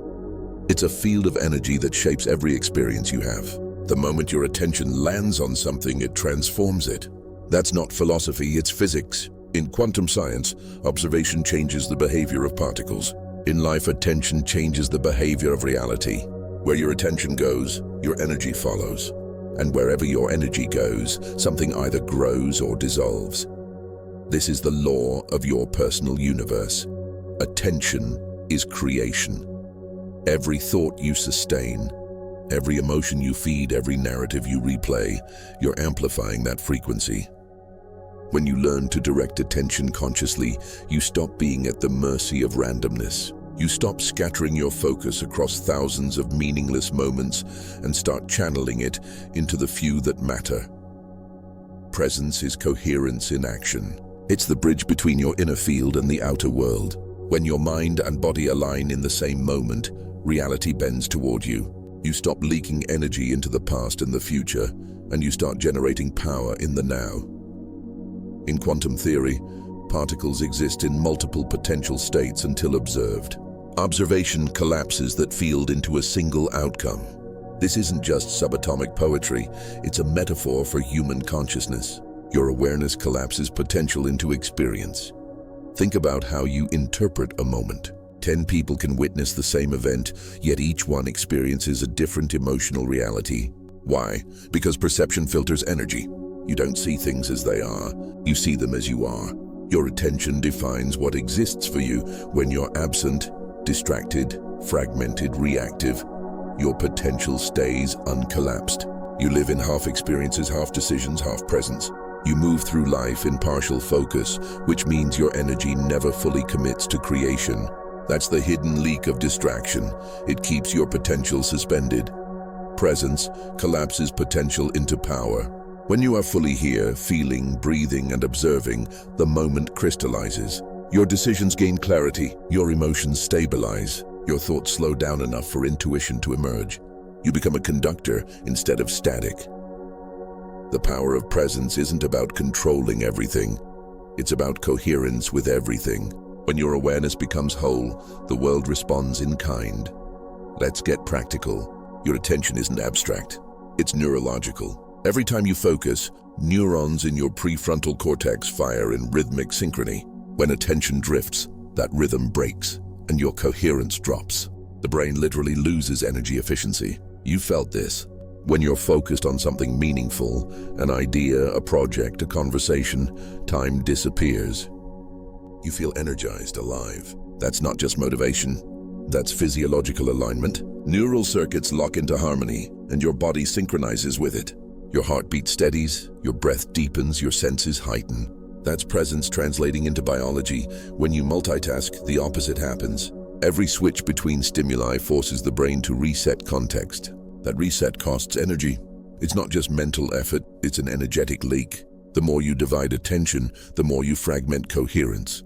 It's a field of energy that shapes every experience you have. The moment your attention lands on something, it transforms it. That's not philosophy, it's physics. In quantum science, observation changes the behavior of particles. In life, attention changes the behavior of reality. Where your attention goes, your energy follows. And wherever your energy goes, something either grows or dissolves. This is the law of your personal universe. Attention is creation. Every thought you sustain, every emotion you feed, every narrative you replay, you're amplifying that frequency. When you learn to direct attention consciously, you stop being at the mercy of randomness. You stop scattering your focus across thousands of meaningless moments and start channeling it into the few that matter. Presence is coherence in action. It's the bridge between your inner field and the outer world. When your mind and body align in the same moment, reality bends toward you. You stop leaking energy into the past and the future, and you start generating power in the now. In quantum theory, particles exist in multiple potential states until observed. Observation collapses that field into a single outcome. This isn't just subatomic poetry, it's a metaphor for human consciousness. Your awareness collapses potential into experience. Think about how you interpret a moment. 10 people can witness the same event, yet each one experiences a different emotional reality. Why? Because perception filters energy. You don't see things as they are, you see them as you are. Your attention defines what exists for you. When you're absent, distracted, fragmented, reactive, your potential stays uncollapsed. You live in half experiences, half decisions, half presence. You move through life in partial focus, which means your energy never fully commits to creation. That's the hidden leak of distraction. It keeps your potential suspended. Presence collapses potential into power. When you are fully here, feeling, breathing, and observing, the moment crystallizes. Your decisions gain clarity, your emotions stabilize, your thoughts slow down enough for intuition to emerge. You become a conductor instead of static. The power of presence isn't about controlling everything. It's about coherence with everything. When your awareness becomes whole, the world responds in kind. Let's get practical. Your attention isn't abstract. It's neurological. Every time you focus, neurons in your prefrontal cortex fire in rhythmic synchrony. When attention drifts, that rhythm breaks, and your coherence drops. The brain literally loses energy efficiency. You felt this. When you're focused on something meaningful, an idea, a project, a conversation, time disappears. You feel energized, alive. That's not just motivation. That's physiological alignment. Neural circuits lock into harmony, and your body synchronizes with it. Your heartbeat steadies, your breath deepens, your senses heighten. That's presence translating into biology. When you multitask, the opposite happens. Every switch between stimuli forces the brain to reset context. That reset costs energy. It's not just mental effort, it's an energetic leak. The more you divide attention, the more you fragment coherence.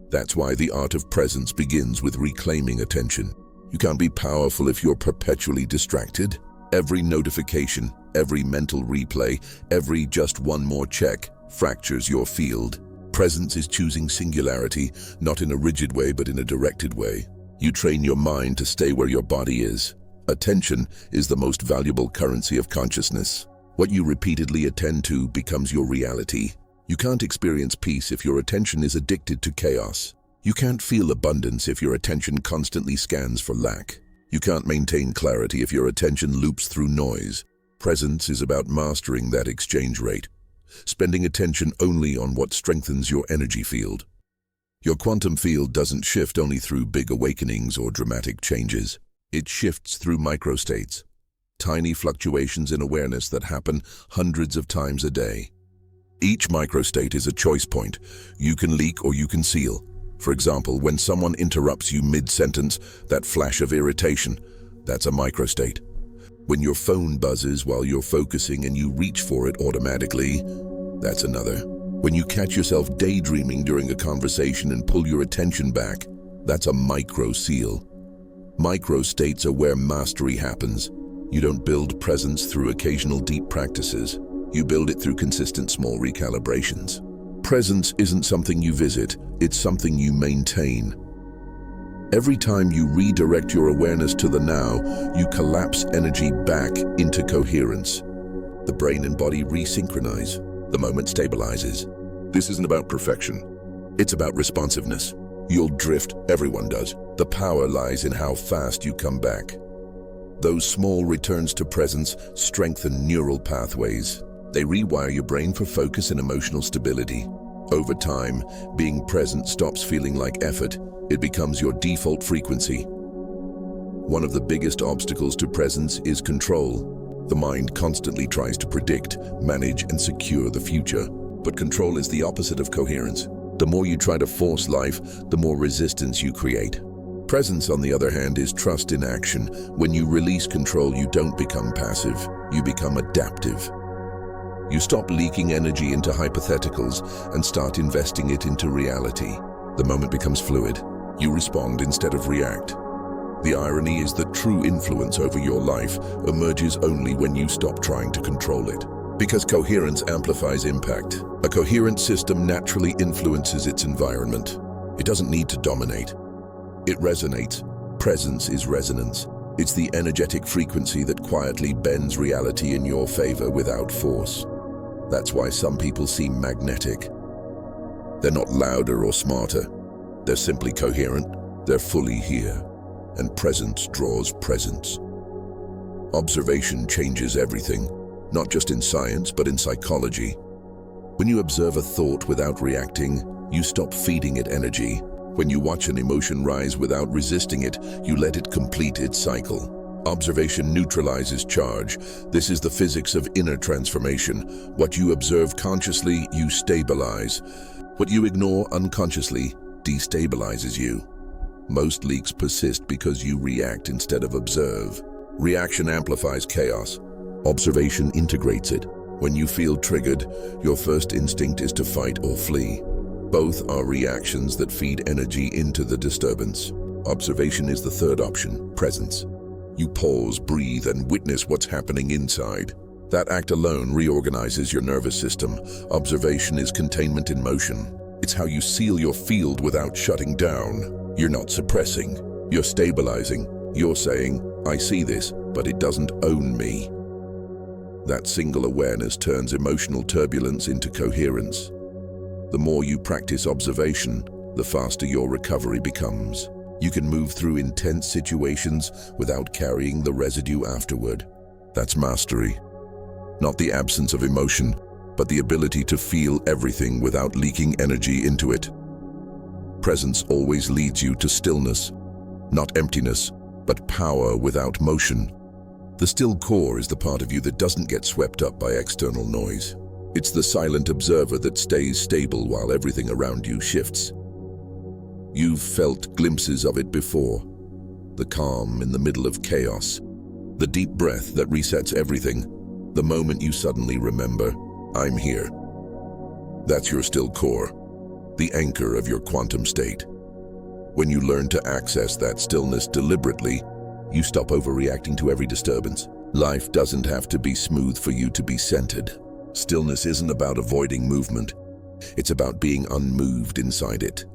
That's why the art of presence begins with reclaiming attention. You can't be powerful if you're perpetually distracted. Every notification, every mental replay, every just one more check fractures your field. Presence is choosing singularity, not in a rigid way but in a directed way. You train your mind to stay where your body is. Attention is the most valuable currency of consciousness. What you repeatedly attend to becomes your reality. You can't experience peace if your attention is addicted to chaos. You can't feel abundance if your attention constantly scans for lack. You can't maintain clarity if your attention loops through noise. Presence is about mastering that exchange rate, spending attention only on what strengthens your energy field. Your quantum field doesn't shift only through big awakenings or dramatic changes. It shifts through microstates, tiny fluctuations in awareness that happen hundreds of times a day. Each microstate is a choice point. You can leak or you can seal. For example, when someone interrupts you mid-sentence, that flash of irritation, that's a microstate. When your phone buzzes while you're focusing and you reach for it automatically, that's another. When you catch yourself daydreaming during a conversation and pull your attention back, that's a micro-seal. Microstates are where mastery happens. You don't build presence through occasional deep practices. You build it through consistent small recalibrations. Presence isn't something you visit, it's something you maintain. Every time you redirect your awareness to the now, you collapse energy back into coherence. The brain and body resynchronize. The moment stabilizes. This isn't about perfection. It's about responsiveness. You'll drift, everyone does. The power lies in how fast you come back. Those small returns to presence strengthen neural pathways. They rewire your brain for focus and emotional stability. Over time, being present stops feeling like effort. It becomes your default frequency. One of the biggest obstacles to presence is control. The mind constantly tries to predict, manage, and secure the future. But control is the opposite of coherence. The more you try to force life, the more resistance you create. Presence, on the other hand, is trust in action. When you release control, you don't become passive. You become adaptive. You stop leaking energy into hypotheticals and start investing it into reality. The moment becomes fluid. You respond instead of react. The irony is that true influence over your life emerges only when you stop trying to control it. Because coherence amplifies impact. A coherent system naturally influences its environment. It doesn't need to dominate. It resonates. Presence is resonance. It's the energetic frequency that quietly bends reality in your favor without force. That's why some people seem magnetic. They're not louder or smarter. They're simply coherent. They're fully here. And presence draws presence. Observation changes everything, not just in science, but in psychology. When you observe a thought without reacting, you stop feeding it energy. When you watch an emotion rise without resisting it, you let it complete its cycle. Observation neutralizes charge. This is the physics of inner transformation. What you observe consciously, you stabilize. What you ignore unconsciously destabilizes you. Most leaks persist because you react instead of observe. Reaction amplifies chaos. Observation integrates it. When you feel triggered, your first instinct is to fight or flee. Both are reactions that feed energy into the disturbance. Observation is the third option, presence. You pause, breathe, and witness what's happening inside. That act alone reorganizes your nervous system. Observation is containment in motion. It's how you seal your field without shutting down. You're not suppressing. You're stabilizing. You're saying, I see this, but it doesn't own me. That single awareness turns emotional turbulence into coherence. The more you practice observation, the faster your recovery becomes. You can move through intense situations without carrying the residue afterward. That's mastery. Not the absence of emotion, but the ability to feel everything without leaking energy into it. Presence always leads you to stillness, not emptiness, but power without motion. The still core is the part of you that doesn't get swept up by external noise. It's the silent observer that stays stable while everything around you shifts. You've felt glimpses of it before. The calm in the middle of chaos. The deep breath that resets everything. The moment you suddenly remember, I'm here. That's your still core, the anchor of your quantum state. When you learn to access that stillness deliberately, you stop overreacting to every disturbance. Life doesn't have to be smooth for you to be centered. Stillness isn't about avoiding movement. It's about being unmoved inside it.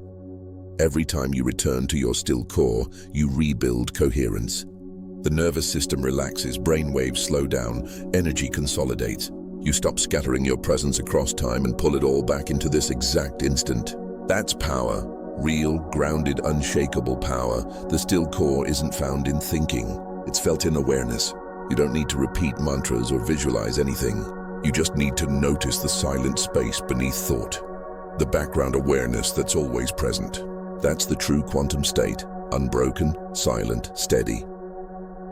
Every time you return to your still core, you rebuild coherence. The nervous system relaxes, brainwaves slow down, energy consolidates. You stop scattering your presence across time and pull it all back into this exact instant. That's power. Real, grounded, unshakable power. The still core isn't found in thinking. It's felt in awareness. You don't need to repeat mantras or visualize anything. You just need to notice the silent space beneath thought. The background awareness that's always present. That's the true quantum state. Unbroken, silent, steady.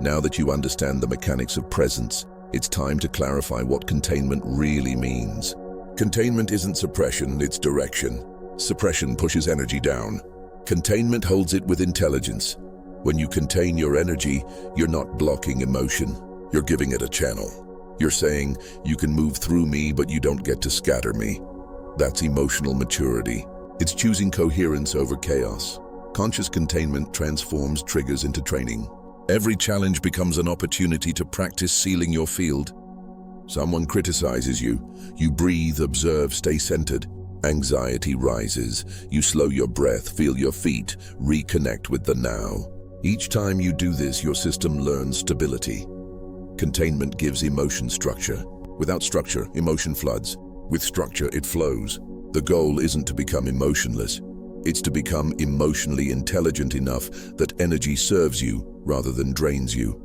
Now that you understand the mechanics of presence, it's time to clarify what containment really means. Containment isn't suppression, it's direction. Suppression pushes energy down. Containment holds it with intelligence. When you contain your energy, you're not blocking emotion. You're giving it a channel. You're saying, you can move through me, but you don't get to scatter me. That's emotional maturity. It's choosing coherence over chaos. Conscious containment transforms triggers into training. Every challenge becomes an opportunity to practice sealing your field. Someone criticizes you. You breathe, observe, stay centered. Anxiety rises. You slow your breath, feel your feet, reconnect with the now. Each time you do this, your system learns stability. Containment gives emotion structure. Without structure, emotion floods. With structure, it flows. The goal isn't to become emotionless. It's to become emotionally intelligent enough that energy serves you rather than drains you.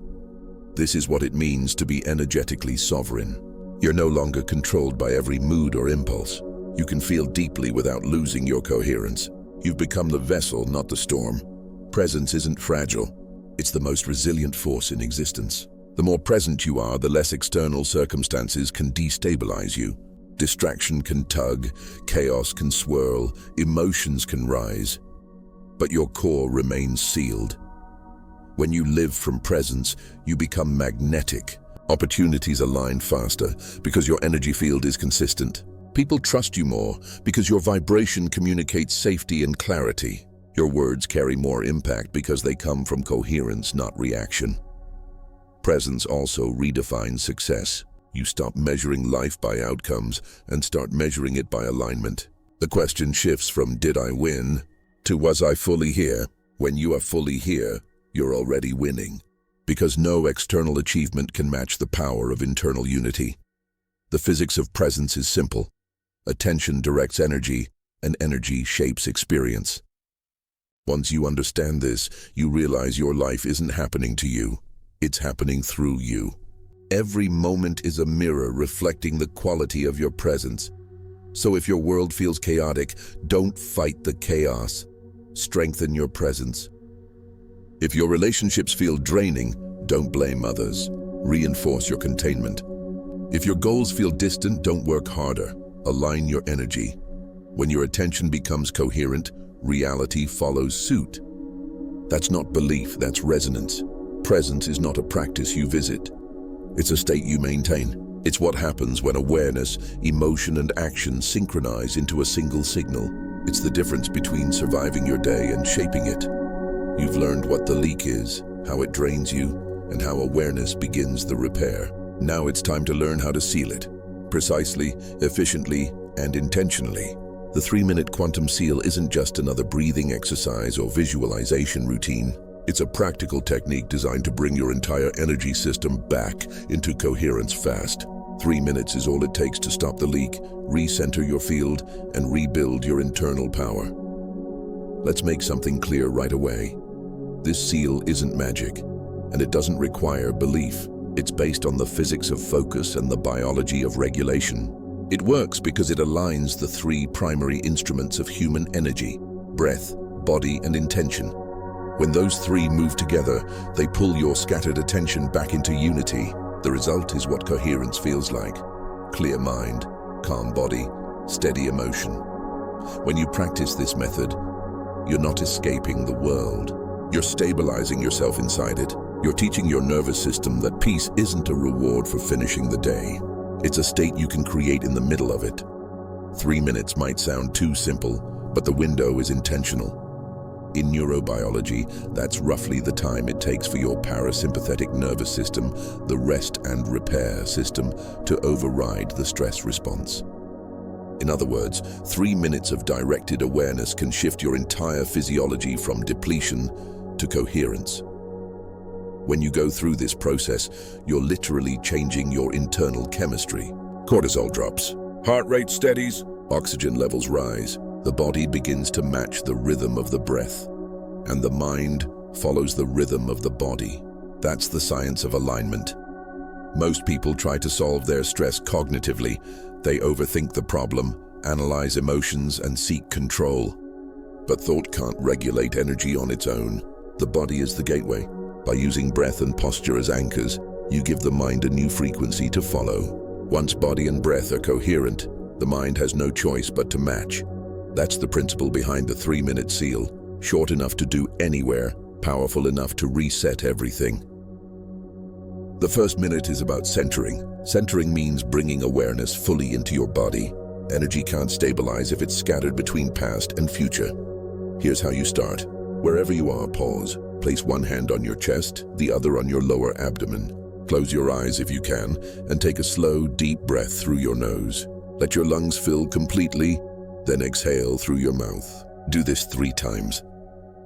This is what it means to be energetically sovereign. You're no longer controlled by every mood or impulse. You can feel deeply without losing your coherence. You've become the vessel, not the storm. Presence isn't fragile. It's the most resilient force in existence. The more present you are, the less external circumstances can destabilize you. Distraction can tug, chaos can swirl, emotions can rise. But your core remains sealed. When you live from presence, you become magnetic. Opportunities align faster because your energy field is consistent. People trust you more because your vibration communicates safety and clarity. Your words carry more impact because they come from coherence, not reaction. Presence also redefines success. You stop measuring life by outcomes and start measuring it by alignment. The question shifts from "did I win?" to "was I fully here?" When you are fully here, you're already winning, because no external achievement can match the power of internal unity. The physics of presence is simple. Attention directs energy, and energy shapes experience. Once you understand this, you realize your life isn't happening to you. It's happening through you. Every moment is a mirror reflecting the quality of your presence. So if your world feels chaotic, don't fight the chaos. Strengthen your presence. If your relationships feel draining, don't blame others. Reinforce your containment. If your goals feel distant, don't work harder. Align your energy. When your attention becomes coherent, reality follows suit. That's not belief, that's resonance. Presence is not a practice you visit. It's a state you maintain. It's what happens when awareness, emotion, and action synchronize into a single signal. It's the difference between surviving your day and shaping it. You've learned what the leak is, how it drains you, and how awareness begins the repair. Now it's time to learn how to seal it. Precisely, efficiently, and intentionally. The 3-minute quantum seal isn't just another breathing exercise or visualization routine. It's a practical technique designed to bring your entire energy system back into coherence fast. 3 minutes is all it takes to stop the leak, recenter your field, and rebuild your internal power. Let's make something clear right away. This seal isn't magic, and it doesn't require belief. It's based on the physics of focus and the biology of regulation. It works because it aligns the 3 primary instruments of human energy: breath, body, and intention. When those 3 move together, they pull your scattered attention back into unity. The result is what coherence feels like: clear mind, calm body, steady emotion. When you practice this method, You're not escaping the world. You're stabilizing yourself inside it. You're teaching your nervous system that peace isn't a reward for finishing the day. It's a state you can create in the middle of it. 3 minutes might sound too simple, but the window is intentional. In neurobiology, that's roughly the time it takes for your parasympathetic nervous system, the rest and repair system, to override the stress response. In other words, 3 minutes of directed awareness can shift your entire physiology from depletion to coherence. When you go through this process, you're literally changing your internal chemistry. Cortisol drops, heart rate steadies, oxygen levels rise. The body begins to match the rhythm of the breath, and the mind follows the rhythm of the body. That's the science of alignment. Most people try to solve their stress cognitively. They overthink the problem, analyze emotions, and seek control. But thought can't regulate energy on its own. The body is the gateway. By using breath and posture as anchors, you give the mind a new frequency to follow. Once body and breath are coherent, the mind has no choice but to match. That's the principle behind the 3-minute seal. Short enough to do anywhere, powerful enough to reset everything. The first minute is about centering. Centering means bringing awareness fully into your body. Energy can't stabilize if it's scattered between past and future. Here's how you start. Wherever you are, pause. Place one hand on your chest, the other on your lower abdomen. Close your eyes if you can, and take a slow, deep breath through your nose. Let your lungs fill completely, then exhale through your mouth. Do this 3 times.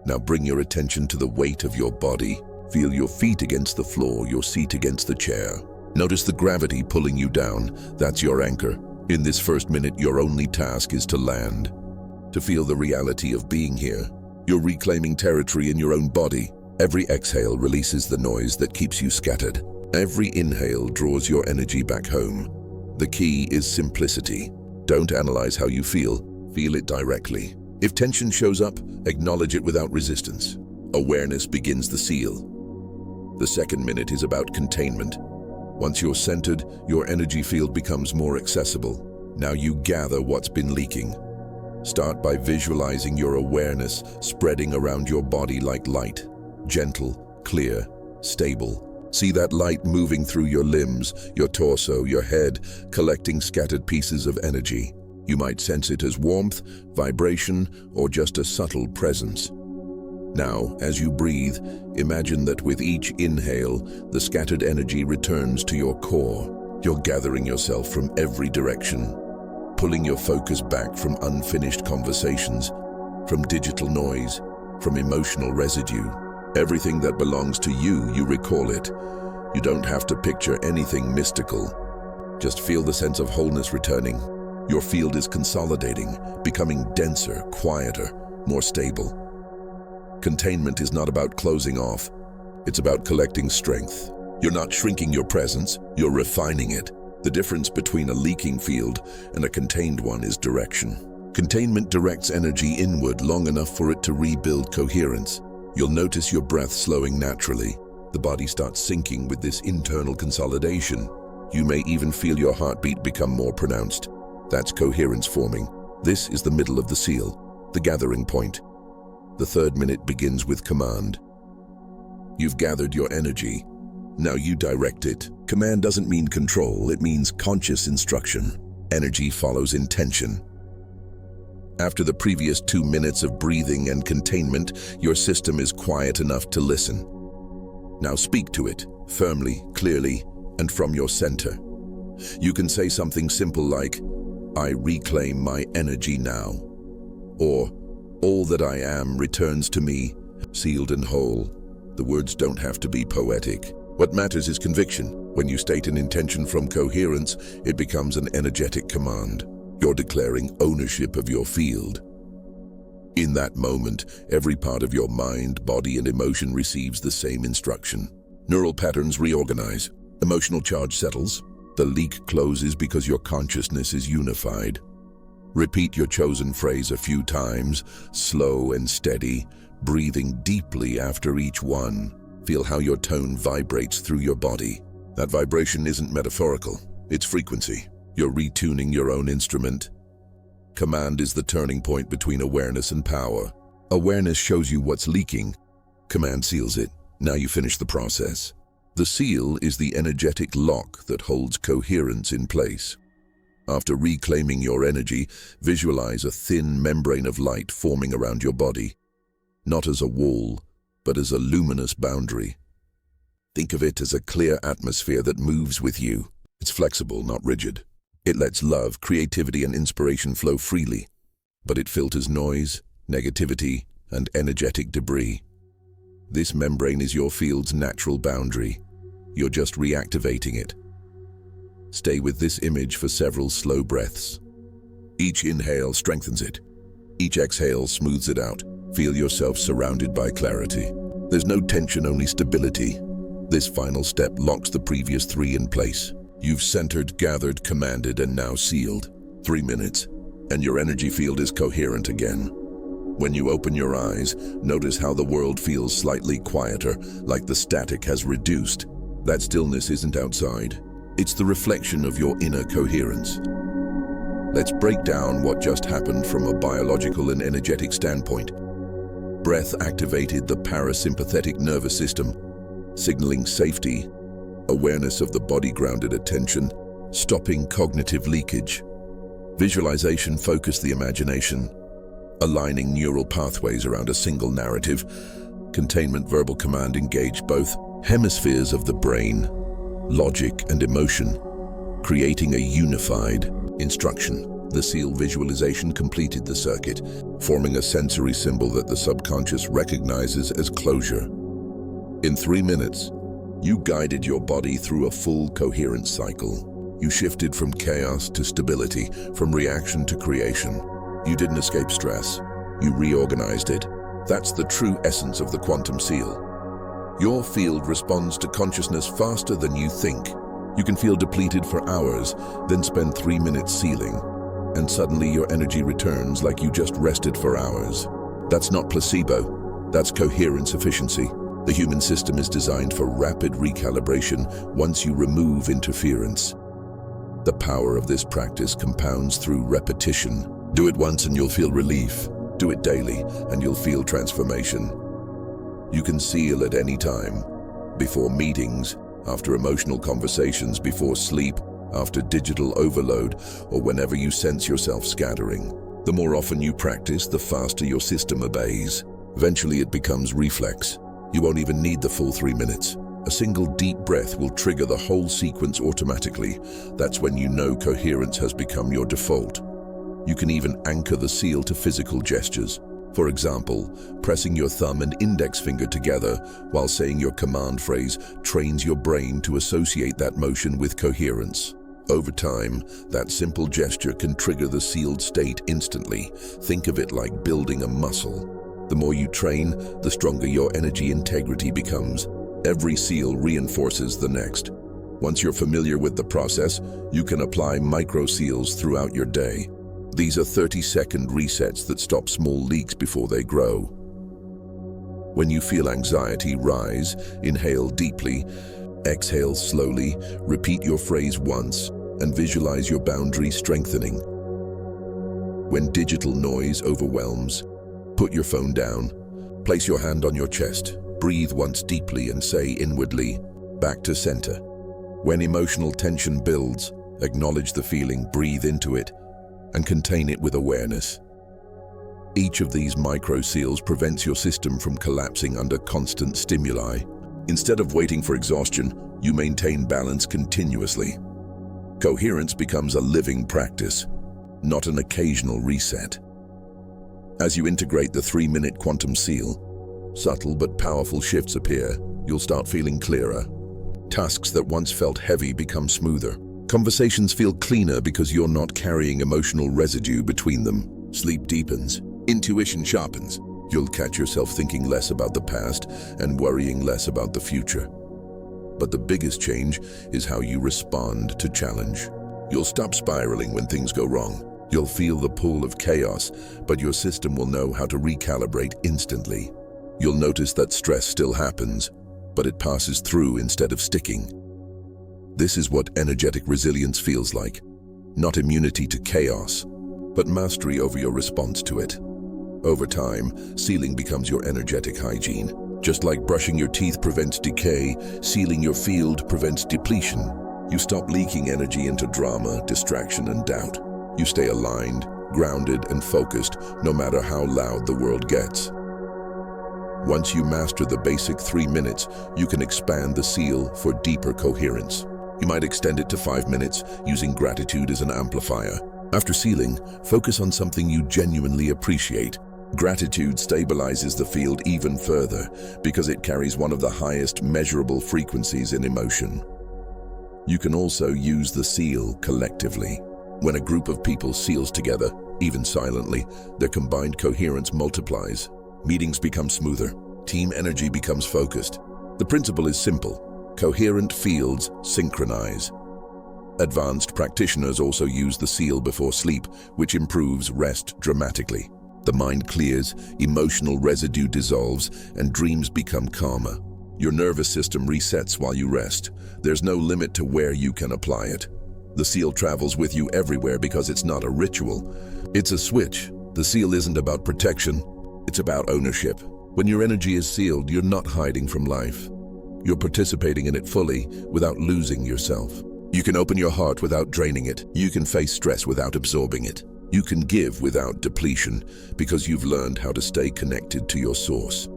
Now bring your attention to the weight of your body. Feel your feet against the floor, your seat against the chair. Notice the gravity pulling you down. That's your anchor. In this first minute, your only task is to land, to feel the reality of being here. You're reclaiming territory in your own body. Every exhale releases the noise that keeps you scattered. Every inhale draws your energy back home. The key is simplicity. Don't analyze how you feel it directly. If tension shows up, acknowledge it without resistance. Awareness begins the seal. The second minute is about containment. Once you're centered, your energy field becomes more accessible. Now you gather what's been leaking. Start by visualizing your awareness spreading around your body like light. Gentle, clear, stable. See that light moving through your limbs, your torso, your head, collecting scattered pieces of energy. You might sense it as warmth, vibration, or just a subtle presence. Now, as you breathe, imagine that with each inhale, the scattered energy returns to your core. You're gathering yourself from every direction, pulling your focus back from unfinished conversations, from digital noise, from emotional residue. Everything that belongs to you, you recall it. You don't have to picture anything mystical. Just feel the sense of wholeness returning. Your field is consolidating, becoming denser, quieter, more stable. Containment is not about closing off. It's about collecting strength. You're not shrinking your presence, you're refining it. The difference between a leaking field and a contained one is direction. Containment directs energy inward long enough for it to rebuild coherence. You'll notice your breath slowing naturally. The body starts syncing with this internal consolidation. You may even feel your heartbeat become more pronounced. That's coherence forming. This is the middle of the seal, the gathering point. The third minute begins with command. You've gathered your energy. Now you direct it. Command doesn't mean control, it means conscious instruction. Energy follows intention. After the previous 2 minutes of breathing and containment, your system is quiet enough to listen. Now speak to it, firmly, clearly, and from your center. You can say something simple like, "I reclaim my energy now," or "All that I am returns to me, sealed and whole." The words don't have to be poetic. What matters is conviction. When you state an intention from coherence, it becomes an energetic command. You're declaring ownership of your field. In that moment, every part of your mind, body, and emotion receives the same instruction. Neural patterns reorganize. Emotional charge settles. The leak closes because your consciousness is unified. Repeat your chosen phrase a few times, slow and steady, breathing deeply after each one. Feel how your tone vibrates through your body. That vibration isn't metaphorical, it's frequency. You're retuning your own instrument. Command is the turning point between awareness and power. Awareness shows you what's leaking. Command seals it. Now you finish the process. The seal is the energetic lock that holds coherence in place. After reclaiming your energy, visualize a thin membrane of light forming around your body, not as a wall, but as a luminous boundary. Think of it as a clear atmosphere that moves with you. It's flexible, not rigid. It lets love, creativity, and inspiration flow freely, but it filters noise, negativity, and energetic debris. This membrane is your field's natural boundary. You're just reactivating it. Stay with this image for several slow breaths. Each inhale strengthens it. Each exhale smooths it out. Feel yourself surrounded by clarity. There's no tension, only stability. This final step locks the previous three in place. You've centered, gathered, commanded, and now sealed. 3 minutes, and your energy field is coherent again. When you open your eyes, notice how the world feels slightly quieter, like the static has reduced. That stillness isn't outside. It's the reflection of your inner coherence. Let's break down what just happened from a biological and energetic standpoint. Breath activated the parasympathetic nervous system, signaling safety, awareness of the body grounded attention, stopping cognitive leakage. Visualization focused the imagination, aligning neural pathways around a single narrative. Containment verbal command engaged both hemispheres of the brain, logic and emotion, creating a unified instruction. The seal visualization completed the circuit, forming a sensory symbol that the subconscious recognizes as closure. In 3 minutes, you guided your body through a full coherence cycle. You shifted from chaos to stability, from reaction to creation. You didn't escape stress. You reorganized it. That's the true essence of the quantum seal. Your field responds to consciousness faster than you think. You can feel depleted for hours, then spend 3 minutes sealing, and suddenly your energy returns like you just rested for hours. That's not placebo. That's coherence efficiency. The human system is designed for rapid recalibration once you remove interference. The power of this practice compounds through repetition. Do it once and you'll feel relief. Do it daily and you'll feel transformation. You can seal at any time. Before meetings, after emotional conversations, before sleep, after digital overload, or whenever you sense yourself scattering. The more often you practice, the faster your system obeys. Eventually it becomes reflex. You won't even need the full 3 minutes. A single deep breath will trigger the whole sequence automatically. That's when you know coherence has become your default. You can even anchor the seal to physical gestures. For example, pressing your thumb and index finger together while saying your command phrase trains your brain to associate that motion with coherence. Over time, that simple gesture can trigger the sealed state instantly. Think of it like building a muscle. The more you train, the stronger your energy integrity becomes. Every seal reinforces the next. Once you're familiar with the process, you can apply micro seals throughout your day. These are 30-second resets that stop small leaks before they grow. When you feel anxiety rise, inhale deeply, exhale slowly, repeat your phrase once, and visualize your boundary strengthening. When digital noise overwhelms, put your phone down, place your hand on your chest, breathe once deeply and say inwardly, back to center. When emotional tension builds, acknowledge the feeling, breathe into it, and contain it with awareness. Each of these micro seals prevents your system from collapsing under constant stimuli. Instead of waiting for exhaustion, you maintain balance continuously. Coherence becomes a living practice, not an occasional reset. As you integrate the 3-minute quantum seal, subtle but powerful shifts appear. You'll start feeling clearer. Tasks that once felt heavy become smoother. Conversations feel cleaner because you're not carrying emotional residue between them. Sleep deepens. Intuition sharpens. You'll catch yourself thinking less about the past and worrying less about the future. But the biggest change is how you respond to challenge. You'll stop spiraling when things go wrong. You'll feel the pull of chaos, but your system will know how to recalibrate instantly. You'll notice that stress still happens, but it passes through instead of sticking. This is what energetic resilience feels like. Not immunity to chaos, but mastery over your response to it. Over time, sealing becomes your energetic hygiene. Just like brushing your teeth prevents decay, sealing your field prevents depletion. You stop leaking energy into drama, distraction, and doubt. You stay aligned, grounded, and focused, no matter how loud the world gets. Once you master the basic 3 minutes, you can expand the seal for deeper coherence. You might extend it to 5 minutes, using gratitude as an amplifier. After sealing, focus on something you genuinely appreciate. Gratitude stabilizes the field even further because it carries one of the highest measurable frequencies in emotion. You can also use the seal collectively. When a group of people seals together, even silently, their combined coherence multiplies. Meetings become smoother. Team energy becomes focused. The principle is simple. Coherent fields synchronize. Advanced practitioners also use the seal before sleep, which improves rest dramatically. The mind clears, emotional residue dissolves, and dreams become calmer. Your nervous system resets while you rest. There's no limit to where you can apply it. The seal travels with you everywhere because it's not a ritual. It's a switch. The seal isn't about protection. It's about ownership. When your energy is sealed, you're not hiding from life. You're participating in it fully without losing yourself. You can open your heart without draining it. You can face stress without absorbing it. You can give without depletion because you've learned how to stay connected to your source.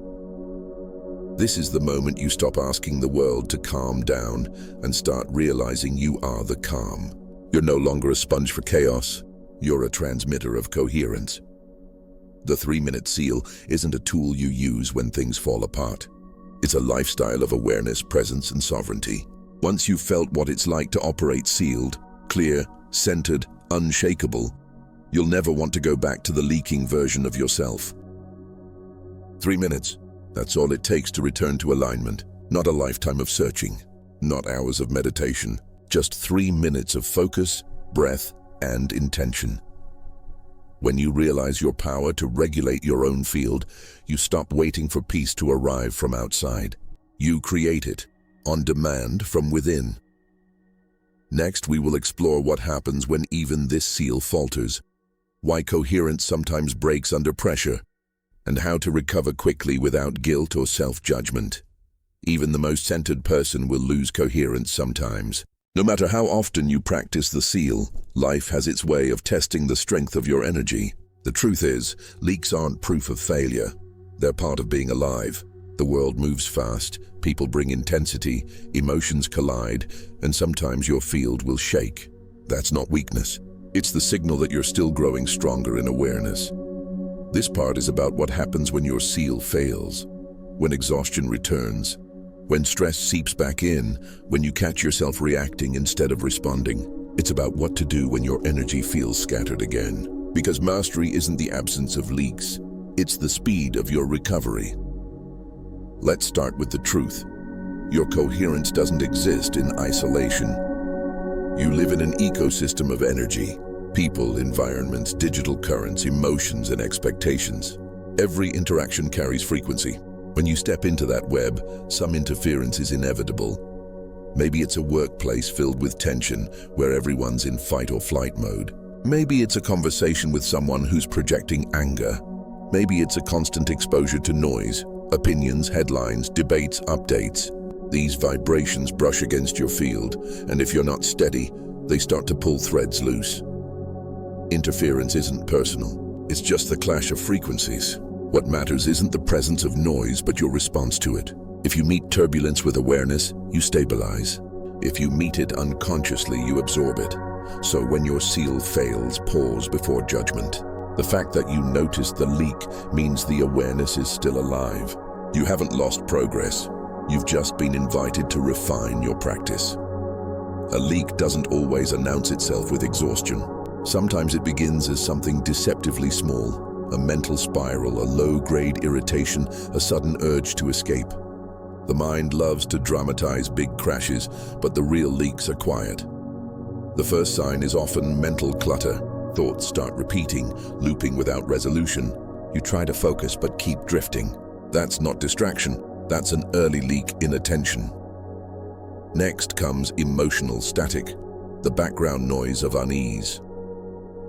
This is the moment you stop asking the world to calm down and start realizing you are the calm. You're no longer a sponge for chaos. You're a transmitter of coherence. The 3-minute seal isn't a tool you use when things fall apart. It's a lifestyle of awareness, presence, and sovereignty. Once you've felt what it's like to operate sealed, clear, centered, unshakable, you'll never want to go back to the leaking version of yourself. 3 minutes. That's all it takes to return to alignment. Not a lifetime of searching, not hours of meditation, just 3 minutes of focus, breath, and intention. When you realize your power to regulate your own field, you stop waiting for peace to arrive from outside. You create it, on demand from within. Next, we will explore what happens when even this seal falters, why coherence sometimes breaks under pressure, and how to recover quickly without guilt or self-judgment. Even the most centered person will lose coherence sometimes. No matter how often you practice the seal, life has its way of testing the strength of your energy. The truth is, leaks aren't proof of failure. They're part of being alive. The world moves fast, people bring intensity, emotions collide, and sometimes your field will shake. That's not weakness. It's the signal that you're still growing stronger in awareness. This part is about what happens when your seal fails, when exhaustion returns, when stress seeps back in, when you catch yourself reacting instead of responding. It's about what to do when your energy feels scattered again. Because mastery isn't the absence of leaks, it's the speed of your recovery. Let's start with the truth. Your coherence doesn't exist in isolation. You live in an ecosystem of energy. People, environments, digital currents, emotions, and expectations. Every interaction carries frequency. When you step into that web, some interference is inevitable. Maybe it's a workplace filled with tension, where everyone's in fight or flight mode. Maybe it's a conversation with someone who's projecting anger. Maybe it's a constant exposure to noise, opinions, headlines, debates, updates. These vibrations brush against your field, and if you're not steady, they start to pull threads loose. Interference isn't personal. It's just the clash of frequencies. What matters isn't the presence of noise, but your response to it. If you meet turbulence with awareness, you stabilize. If you meet it unconsciously, you absorb it. So when your seal fails, pause before judgment. The fact that you noticed the leak means the awareness is still alive. You haven't lost progress. You've just been invited to refine your practice. A leak doesn't always announce itself with exhaustion. Sometimes it begins as something deceptively small, a mental spiral, a low-grade irritation, a sudden urge to escape. The mind loves to dramatize big crashes, but the real leaks are quiet. The first sign is often mental clutter. Thoughts start repeating, looping without resolution. You try to focus but keep drifting. That's not distraction. That's an early leak in attention. Next comes emotional static, the background noise of unease.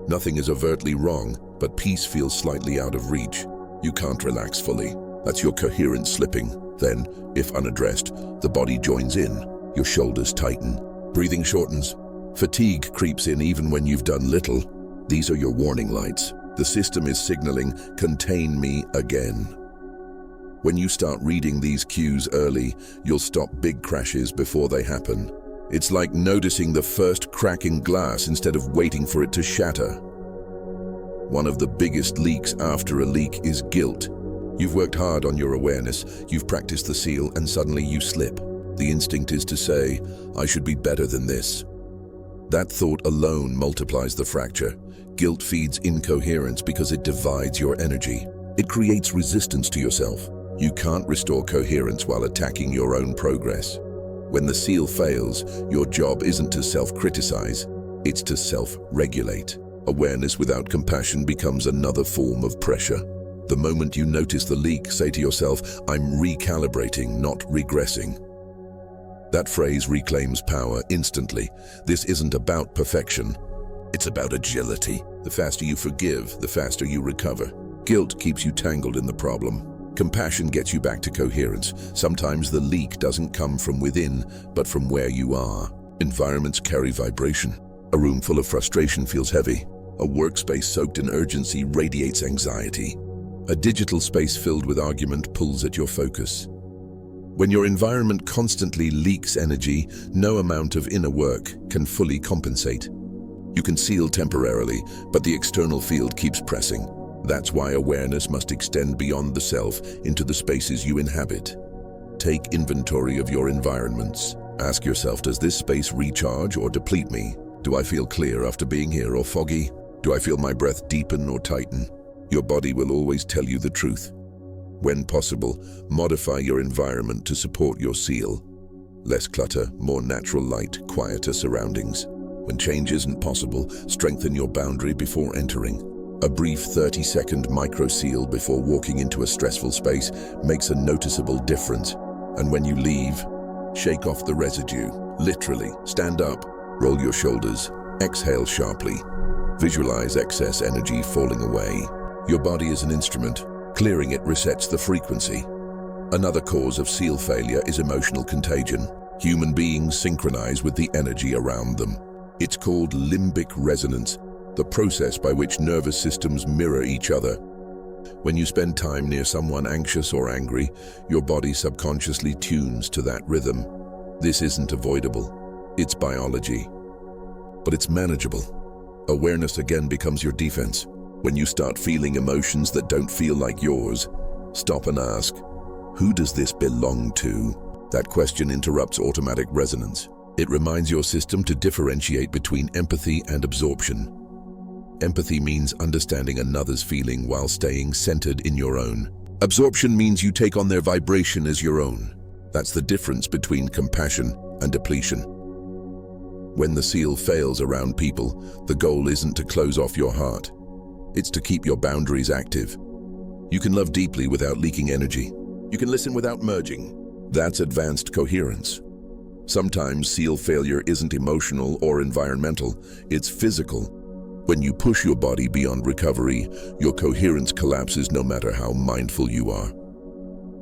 Nothing is overtly wrong, but peace feels slightly out of reach. You can't relax fully. That's your coherence slipping. Then, if unaddressed, the body joins in. Your shoulders tighten. Breathing shortens. Fatigue creeps in even when you've done little. These are your warning lights. The system is signaling, contain me again. When you start reading these cues early, you'll stop big crashes before they happen. It's like noticing the first crack in glass instead of waiting for it to shatter. One of the biggest leaks after a leak is guilt. You've worked hard on your awareness, you've practiced the seal, and suddenly you slip. The instinct is to say, I should be better than this. That thought alone multiplies the fracture. Guilt feeds incoherence because it divides your energy. It creates resistance to yourself. You can't restore coherence while attacking your own progress. When the seal fails, your job isn't to self-criticize, it's to self-regulate. Awareness without compassion becomes another form of pressure. The moment you notice the leak, say to yourself, I'm recalibrating, not regressing. That phrase reclaims power instantly. This isn't about perfection. It's about agility. The faster you forgive, the faster you recover. Guilt keeps you tangled in the problem. Compassion gets you back to coherence. Sometimes the leak doesn't come from within, but from where you are. Environments carry vibration. A room full of frustration feels heavy. A workspace soaked in urgency radiates anxiety. A digital space filled with argument pulls at your focus. When your environment constantly leaks energy, no amount of inner work can fully compensate. You can seal temporarily, but the external field keeps pressing. That's why awareness must extend beyond the self into the spaces you inhabit. Take inventory of your environments. Ask yourself, does this space recharge or deplete me? Do I feel clear after being here or foggy? Do I feel my breath deepen or tighten? Your body will always tell you the truth. When possible, modify your environment to support your seal. Less clutter, more natural light, quieter surroundings. When change isn't possible, strengthen your boundary before entering. A brief 30-second micro-seal before walking into a stressful space makes a noticeable difference. And when you leave, shake off the residue. Literally, stand up, roll your shoulders, exhale sharply. Visualize excess energy falling away. Your body is an instrument. Clearing it resets the frequency. Another cause of seal failure is emotional contagion. Human beings synchronize with the energy around them. It's called limbic resonance, the process by which nervous systems mirror each other. When you spend time near someone anxious or angry, your body subconsciously tunes to that rhythm. This isn't avoidable. It's biology. But it's manageable. Awareness again becomes your defense. When you start feeling emotions that don't feel like yours, stop and ask, who does this belong to? That question interrupts automatic resonance. It reminds your system to differentiate between empathy and absorption. Empathy means understanding another's feeling while staying centered in your own. Absorption means you take on their vibration as your own. That's the difference between compassion and depletion. When the seal fails around people, the goal isn't to close off your heart. It's to keep your boundaries active. You can love deeply without leaking energy. You can listen without merging. That's advanced coherence. Sometimes seal failure isn't emotional or environmental, it's physical. When you push your body beyond recovery, your coherence collapses no matter how mindful you are.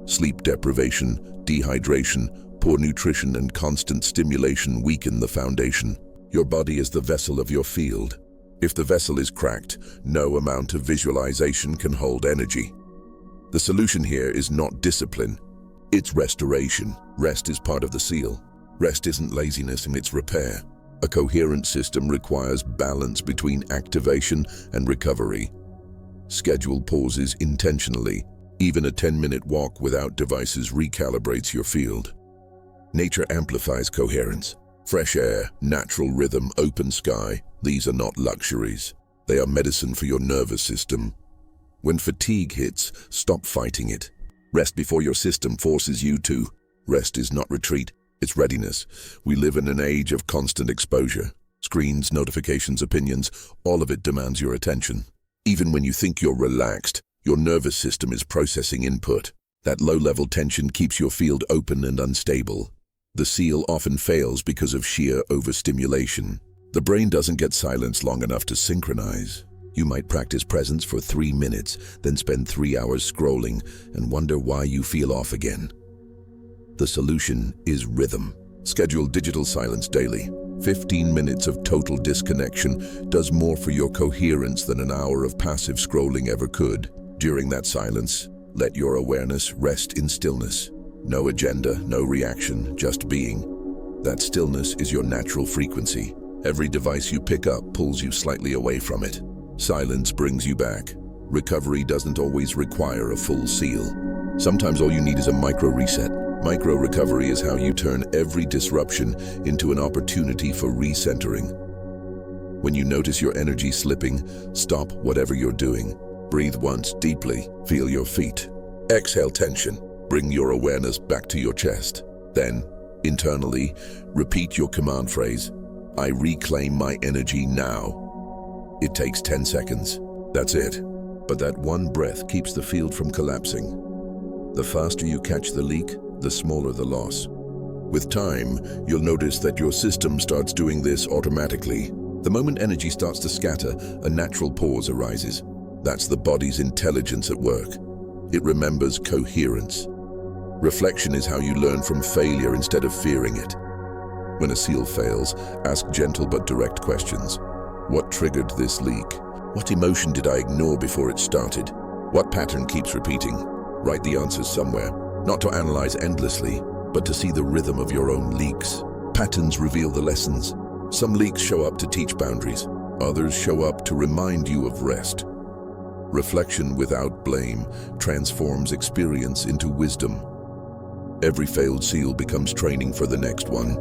Sleep deprivation, dehydration, poor nutrition, and constant stimulation weaken the foundation. Your body is the vessel of your field. If the vessel is cracked, no amount of visualization can hold energy. The solution here is not discipline, it's restoration. Rest is part of the seal. Rest isn't laziness, it's repair. A coherent system requires balance between activation and recovery. Schedule pauses intentionally. Even a 10-minute walk without devices recalibrates your field. Nature amplifies coherence. Fresh air, natural rhythm, open sky, these are not luxuries. They are medicine for your nervous system. When fatigue hits, stop fighting it. Rest before your system forces you to. Rest is not retreat, it's readiness. We live in an age of constant exposure. Screens, notifications, opinions, all of it demands your attention. Even when you think you're relaxed, your nervous system is processing input. That low-level tension keeps your field open and unstable. The seal often fails because of sheer overstimulation. The brain doesn't get silence long enough to synchronize. You might practice presence for 3 minutes, then spend 3 hours scrolling and wonder why you feel off again. The solution is rhythm. Schedule digital silence daily. 15 minutes of total disconnection does more for your coherence than an hour of passive scrolling ever could. During that silence, let your awareness rest in stillness. No agenda, no reaction, just being. That stillness is your natural frequency. Every device you pick up pulls you slightly away from it. Silence brings you back. Recovery doesn't always require a full seal. Sometimes all you need is a micro reset. Micro recovery is how you turn every disruption into an opportunity for recentering. When you notice your energy slipping, stop whatever you're doing. Breathe once deeply, feel your feet. Exhale tension, bring your awareness back to your chest. Then, internally, repeat your command phrase, I reclaim my energy now. It takes 10 seconds. That's it. But that one breath keeps the field from collapsing. The faster you catch the leak, the smaller the loss. With time, you'll notice that your system starts doing this automatically. The moment energy starts to scatter, a natural pause arises. That's the body's intelligence at work. It remembers coherence. Reflection is how you learn from failure instead of fearing it. When a seal fails, ask gentle but direct questions. What triggered this leak? What emotion did I ignore before it started? What pattern keeps repeating? Write the answers somewhere, not to analyze endlessly, but to see the rhythm of your own leaks. Patterns reveal the lessons. Some leaks show up to teach boundaries. Others show up to remind you of rest. Reflection without blame transforms experience into wisdom. Every failed seal becomes training for the next one.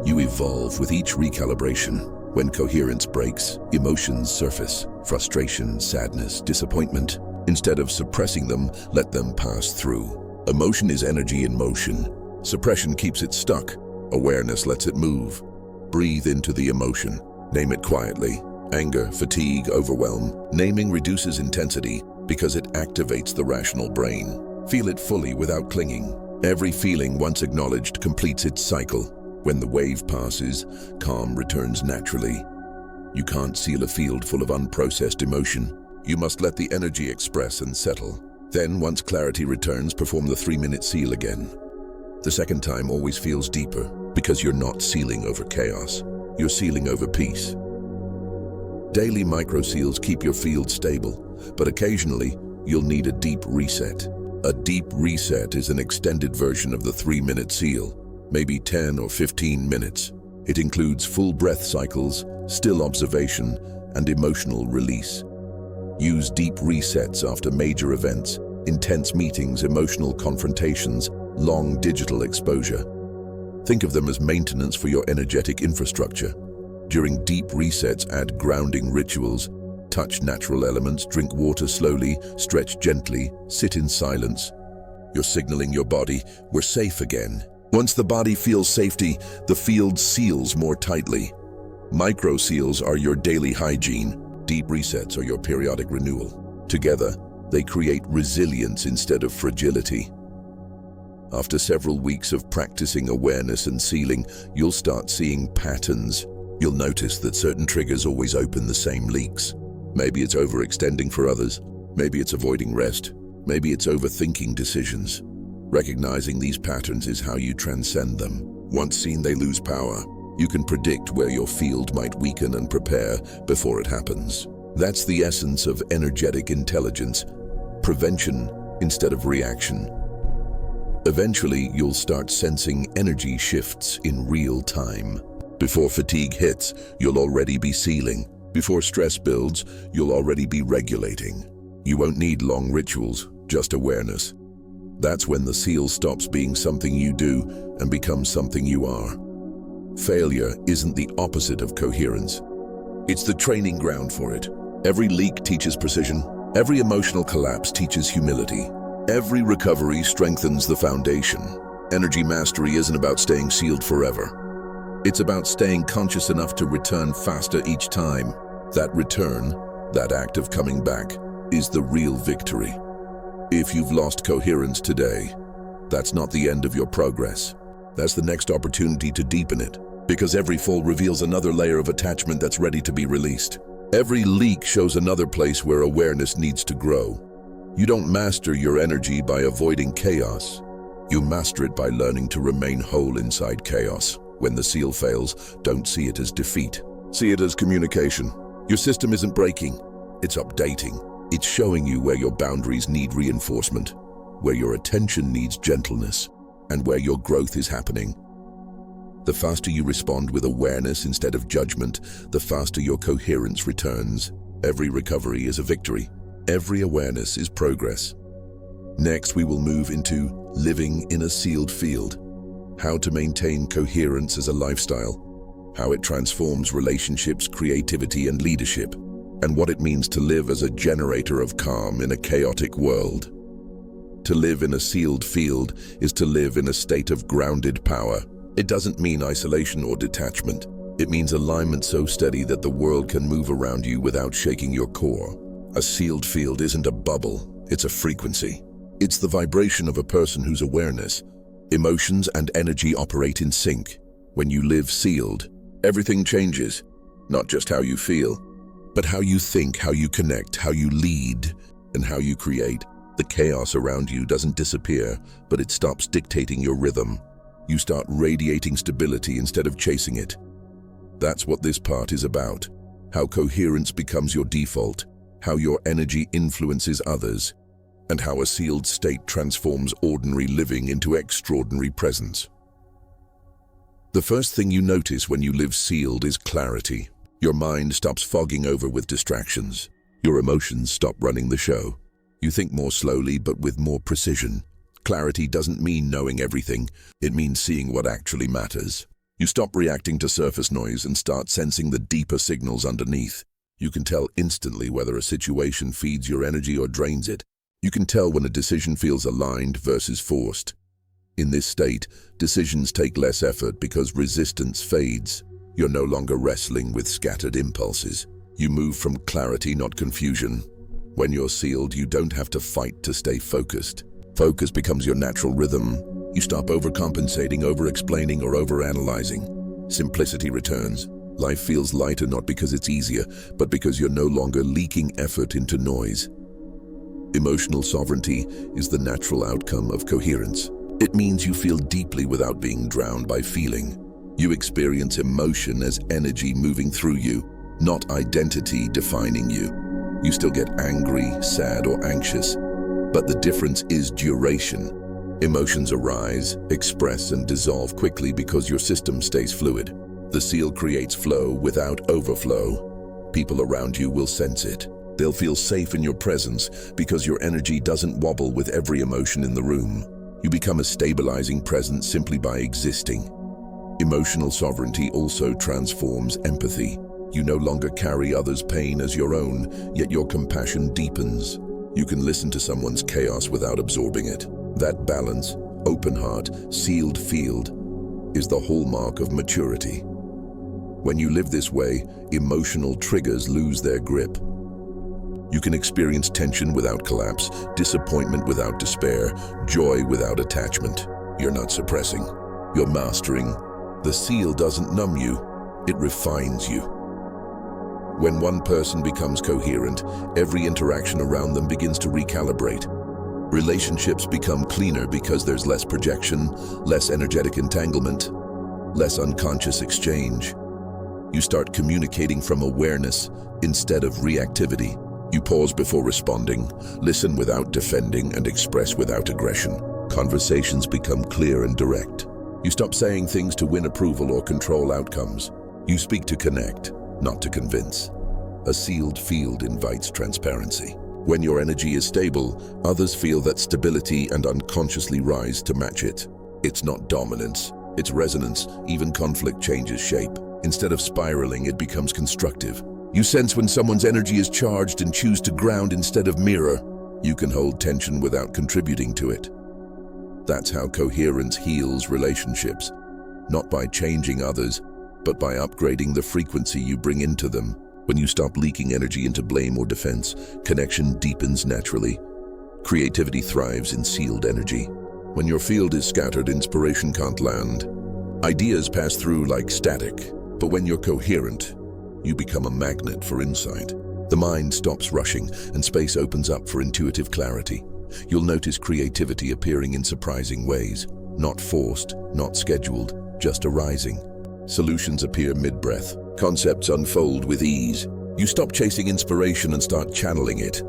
You evolve with each recalibration. When coherence breaks, emotions surface. Frustration, sadness, disappointment. Instead of suppressing them, let them pass through. Emotion is energy in motion. Suppression keeps it stuck. Awareness lets it move. Breathe into the emotion. Name it quietly. Anger, fatigue, overwhelm. Naming reduces intensity because it activates the rational brain. Feel it fully without clinging. Every feeling once acknowledged completes its cycle. When the wave passes, calm returns naturally. You can't seal a field full of unprocessed emotion. You must let the energy express and settle. Then, once clarity returns, perform the 3-minute seal again. The second time always feels deeper because you're not sealing over chaos. You're sealing over peace. Daily micro-seals keep your field stable, but occasionally you'll need a deep reset. A deep reset is an extended version of the 3-minute seal, maybe 10 or 15 minutes. It includes full breath cycles, still observation, and emotional release. Use deep resets after major events, intense meetings, emotional confrontations, long digital exposure. Think of them as maintenance for your energetic infrastructure. During deep resets, add grounding rituals. Touch natural elements, drink water slowly, stretch gently, sit in silence. You're signaling your body, we're safe again. Once the body feels safety, the field seals more tightly. Micro seals are your daily hygiene. Deep resets are your periodic renewal. Together, they create resilience instead of fragility. After several weeks of practicing awareness and sealing, you'll start seeing patterns. You'll notice that certain triggers always open the same leaks. Maybe it's overextending for others. Maybe it's avoiding rest. Maybe it's overthinking decisions. Recognizing these patterns is how you transcend them. Once seen, they lose power. You can predict where your field might weaken and prepare before it happens. That's the essence of energetic intelligence. Prevention instead of reaction. Eventually, you'll start sensing energy shifts in real time. Before fatigue hits, you'll already be sealing. Before stress builds, you'll already be regulating. You won't need long rituals, just awareness. That's when the seal stops being something you do and becomes something you are. Failure isn't the opposite of coherence. It's the training ground for it. Every leak teaches precision. Every emotional collapse teaches humility. Every recovery strengthens the foundation. Energy mastery isn't about staying sealed forever. It's about staying conscious enough to return faster each time. That return, that act of coming back, is the real victory. If you've lost coherence today, that's not the end of your progress. That's the next opportunity to deepen it, because every fall reveals another layer of attachment that's ready to be released. Every leak shows another place where awareness needs to grow. You don't master your energy by avoiding chaos. You master it by learning to remain whole inside chaos. When the seal fails, don't see it as defeat. See it as communication. Your system isn't breaking, it's updating. It's showing you where your boundaries need reinforcement, where your attention needs gentleness, and where your growth is happening. The faster you respond with awareness instead of judgment, the faster your coherence returns. Every recovery is a victory. Every awareness is progress. Next, we will move into living in a sealed field. How to maintain coherence as a lifestyle. How it transforms relationships, creativity, and leadership. And what it means to live as a generator of calm in a chaotic world. To live in a sealed field is to live in a state of grounded power. It doesn't mean isolation or detachment. It means alignment so steady that the world can move around you without shaking your core. A sealed field isn't a bubble, it's a frequency. It's the vibration of a person whose awareness, emotions, and energy operate in sync. When you live sealed, everything changes. Not just how you feel, but how you think, how you connect, how you lead, and how you create. The chaos around you doesn't disappear, but it stops dictating your rhythm. You start radiating stability instead of chasing it. That's what this part is about. How coherence becomes your default, how your energy influences others, and how a sealed state transforms ordinary living into extraordinary presence. The first thing you notice when you live sealed is clarity. Your mind stops fogging over with distractions. Your emotions stop running the show. You think more slowly but with more precision. Clarity doesn't mean knowing everything, it means seeing what actually matters. You stop reacting to surface noise and start sensing the deeper signals underneath. You can tell instantly whether a situation feeds your energy or drains it. You can tell when a decision feels aligned versus forced. In this state, decisions take less effort because resistance fades. You're no longer wrestling with scattered impulses. You move from clarity, not confusion. When you're sealed, you don't have to fight to stay focused. Focus becomes your natural rhythm. You stop overcompensating, over-explaining, or over-analyzing. Simplicity returns. Life feels lighter not because it's easier, but because you're no longer leaking effort into noise. Emotional sovereignty is the natural outcome of coherence. It means you feel deeply without being drowned by feeling. You experience emotion as energy moving through you, not identity defining you. You still get angry, sad, or anxious, but the difference is duration. Emotions arise, express, and dissolve quickly because your system stays fluid. The seal creates flow without overflow. People around you will sense it. They'll feel safe in your presence because your energy doesn't wobble with every emotion in the room. You become a stabilizing presence simply by existing. Emotional sovereignty also transforms empathy. You no longer carry others' pain as your own, yet your compassion deepens. You can listen to someone's chaos without absorbing it. That balance, open heart, sealed field, is the hallmark of maturity. When you live this way, emotional triggers lose their grip. You can experience tension without collapse, disappointment without despair, joy without attachment. You're not suppressing, you're mastering. The seal doesn't numb you, it refines you. When one person becomes coherent, every interaction around them begins to recalibrate. Relationships become cleaner because there's less projection, less energetic entanglement, less unconscious exchange. You start communicating from awareness instead of reactivity. You pause before responding, listen without defending, and express without aggression. Conversations become clear and direct. You stop saying things to win approval or control outcomes. You speak to connect, not to convince. A sealed field invites transparency. When your energy is stable, others feel that stability and unconsciously rise to match it. It's not dominance, it's resonance. Even conflict changes shape. Instead of spiraling, it becomes constructive. You sense when someone's energy is charged and choose to ground instead of mirror. You can hold tension without contributing to it. That's how coherence heals relationships, not by changing others, but by upgrading the frequency you bring into them. When you stop leaking energy into blame or defense, connection deepens naturally. Creativity thrives in sealed energy. When your field is scattered, inspiration can't land. Ideas pass through like static. But when you're coherent, You become a magnet for insight. The mind stops rushing and space opens up for intuitive clarity. You'll notice creativity appearing in surprising ways, not forced, not scheduled, just arising. Solutions appear mid-breath. Concepts unfold with ease. You stop chasing inspiration and start channeling it.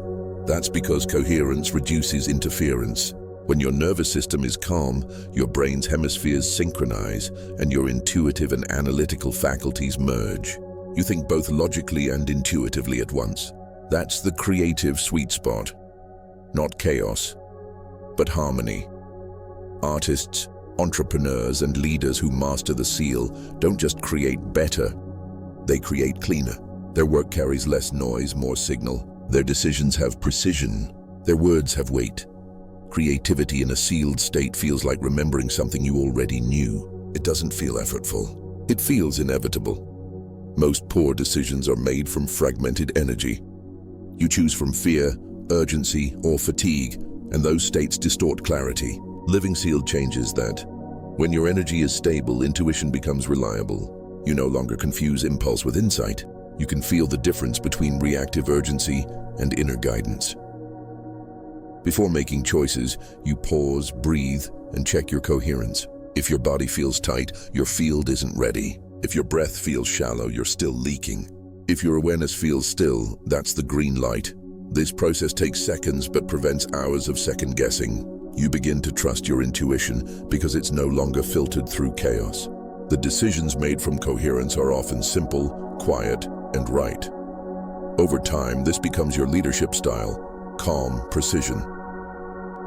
That's because coherence reduces interference. When your nervous system is calm, your brain's hemispheres synchronize and your intuitive and analytical faculties merge. You think both logically and intuitively at once. That's the creative sweet spot. Not chaos, but harmony. Artists, entrepreneurs, and leaders who master the seal don't just create better, they create cleaner. Their work carries less noise, more signal. Their decisions have precision. Their words have weight. Creativity in a sealed state feels like remembering something you already knew. It doesn't feel effortful. It feels inevitable. Most poor decisions are made from fragmented energy. You choose from fear, urgency, or fatigue, and those states distort clarity. Living sealed changes that. When your energy is stable, intuition becomes reliable. You no longer confuse impulse with insight. You can feel the difference between reactive urgency and inner guidance. Before making choices, you pause, breathe, and check your coherence. If your body feels tight, your field isn't ready. If your breath feels shallow, you're still leaking. If your awareness feels still, that's the green light. This process takes seconds but prevents hours of second guessing. You begin to trust your intuition because it's no longer filtered through chaos. The decisions made from coherence are often simple, quiet, and right. Over time, this becomes your leadership style: calm, precision.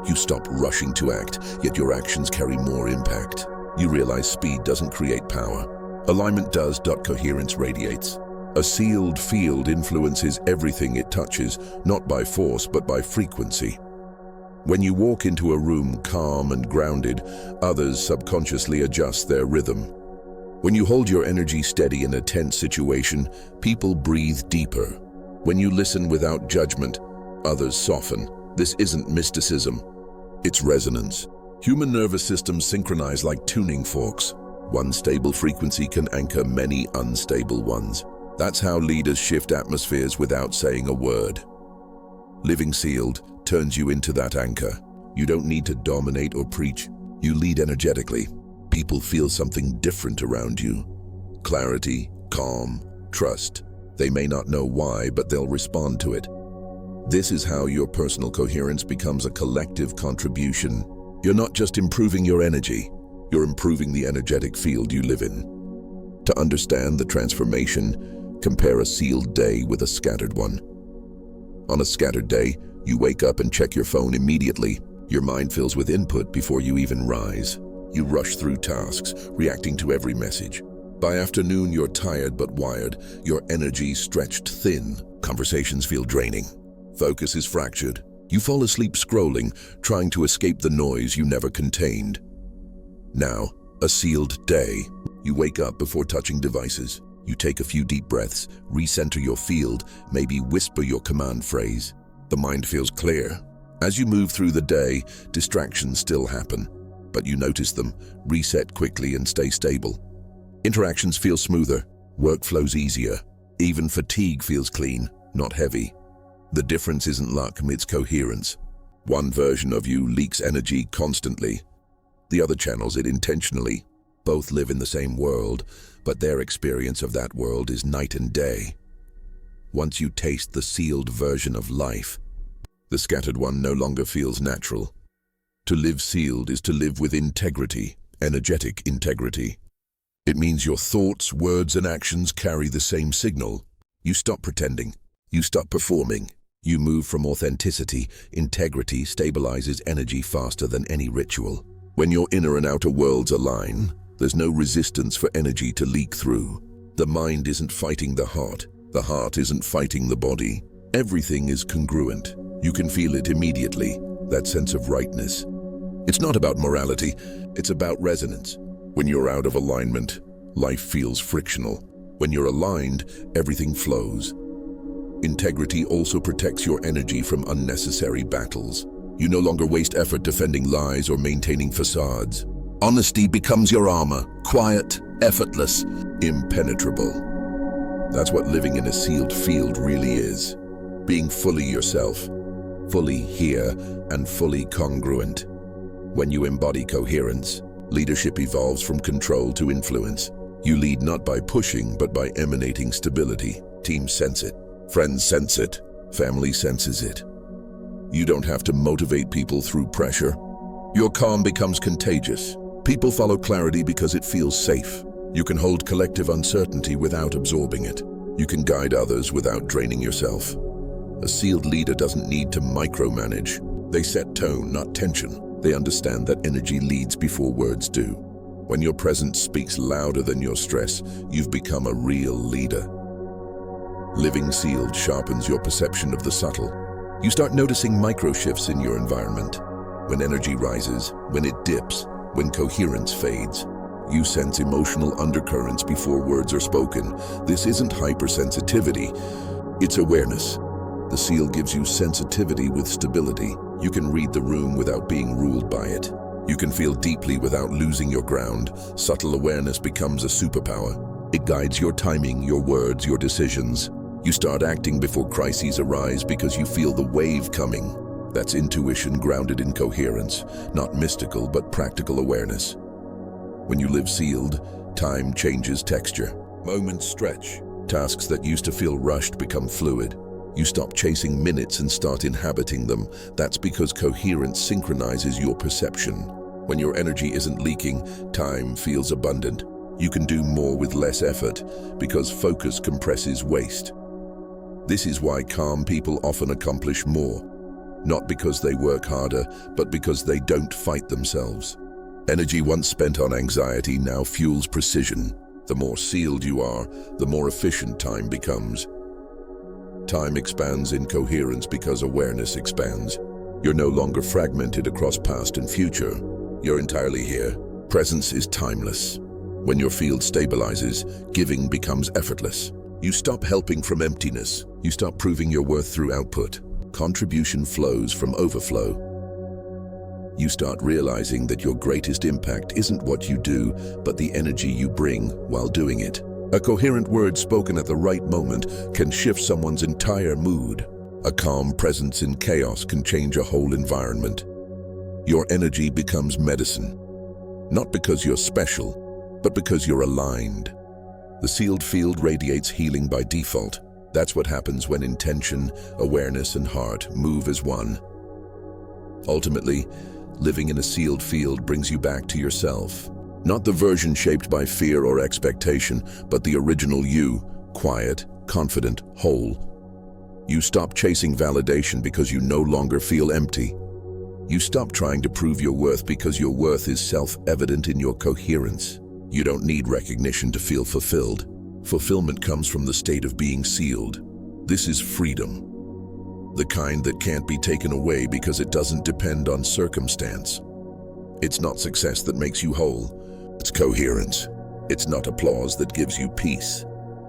You stop rushing to act, yet your actions carry more impact. You realize speed doesn't create power. Alignment does. Coherence radiates. A sealed field influences everything it touches, not by force but by frequency. When you walk into a room calm and grounded, others subconsciously adjust their rhythm. When you hold your energy steady in a tense situation, people breathe deeper. When you listen without judgment, others soften. This isn't mysticism, it's resonance. Human nervous systems synchronize like tuning forks. One stable frequency can anchor many unstable ones. That's how leaders shift atmospheres without saying a word. Living sealed turns you into that anchor. You don't need to dominate or preach. You lead energetically. People feel something different around you. Clarity, calm, trust. They may not know why, but they'll respond to it. This is how your personal coherence becomes a collective contribution. You're not just improving your energy, you're improving the energetic field you live in. To understand the transformation, compare a sealed day with a scattered one. On a scattered day, you wake up and check your phone immediately. Your mind fills with input before you even rise. You rush through tasks, reacting to every message. By afternoon, you're tired but wired, your energy stretched thin. Conversations feel draining. Focus is fractured. You fall asleep scrolling, trying to escape the noise you never contained. Now, a sealed day. You wake up before touching devices. You take a few deep breaths, recenter your field, maybe whisper your command phrase. The mind feels clear. As you move through the day, distractions still happen, but you notice them, reset quickly and stay stable. Interactions feel smoother, work flows easier. Even fatigue feels clean, not heavy. The difference isn't luck, it's coherence. One version of you leaks energy constantly. The other channels it intentionally. Both live in the same world, but their experience of that world is night and day. Once you taste the sealed version of life, the scattered one no longer feels natural. To live sealed is to live with integrity, energetic integrity. It means your thoughts, words, and actions carry the same signal. You stop pretending. You stop performing. You move from authenticity. Integrity stabilizes energy faster than any ritual. When your inner and outer worlds align, there's no resistance for energy to leak through. The mind isn't fighting the heart isn't fighting the body. Everything is congruent. You can feel it immediately, that sense of rightness. It's not about morality, it's about resonance. When you're out of alignment, life feels frictional. When you're aligned, everything flows. Integrity also protects your energy from unnecessary battles. You no longer waste effort defending lies or maintaining facades. Honesty becomes your armor, quiet, effortless, impenetrable. That's what living in a sealed field really is. Being fully yourself, fully here, and fully congruent. When you embody coherence, leadership evolves from control to influence. You lead not by pushing, but by emanating stability. Teams sense it, friends sense it, family senses it. You don't have to motivate people through pressure. Your calm becomes contagious. People follow clarity because it feels safe. You can hold collective uncertainty without absorbing it. You can guide others without draining yourself. A sealed leader doesn't need to micromanage. They set tone, not tension. They understand that energy leads before words do. When your presence speaks louder than your stress, you've become a real leader. Living sealed sharpens your perception of the subtle. You start noticing micro-shifts in your environment. When energy rises, when it dips, when coherence fades. You sense emotional undercurrents before words are spoken. This isn't hypersensitivity, it's awareness. The seal gives you sensitivity with stability. You can read the room without being ruled by it. You can feel deeply without losing your ground. Subtle awareness becomes a superpower. It guides your timing, your words, your decisions. You start acting before crises arise because you feel the wave coming. That's intuition grounded in coherence, not mystical but practical awareness. When you live sealed, time changes texture. Moments stretch. Tasks that used to feel rushed become fluid. You stop chasing minutes and start inhabiting them. That's because coherence synchronizes your perception. When your energy isn't leaking, time feels abundant. You can do more with less effort because focus compresses waste. This is why calm people often accomplish more. Not because they work harder, but because they don't fight themselves. Energy once spent on anxiety now fuels precision. The more sealed you are, the more efficient time becomes. Time expands in coherence because awareness expands. You're no longer fragmented across past and future. You're entirely here. Presence is timeless. When your field stabilizes, giving becomes effortless. You stop helping from emptiness. You stop proving your worth through output. Contribution flows from overflow. You start realizing that your greatest impact isn't what you do, but the energy you bring while doing it. A coherent word spoken at the right moment can shift someone's entire mood. A calm presence in chaos can change a whole environment. Your energy becomes medicine, not because you're special, but because you're aligned. The sealed field radiates healing by default. That's what happens when intention, awareness, and heart move as one. Ultimately, living in a sealed field brings you back to yourself. Not the version shaped by fear or expectation, but the original you, quiet, confident, whole. You stop chasing validation because you no longer feel empty. You stop trying to prove your worth because your worth is self-evident in your coherence. You don't need recognition to feel fulfilled. Fulfillment comes from the state of being sealed. This is freedom. The kind that can't be taken away because it doesn't depend on circumstance. It's not success that makes you whole. It's coherence. It's not applause that gives you peace.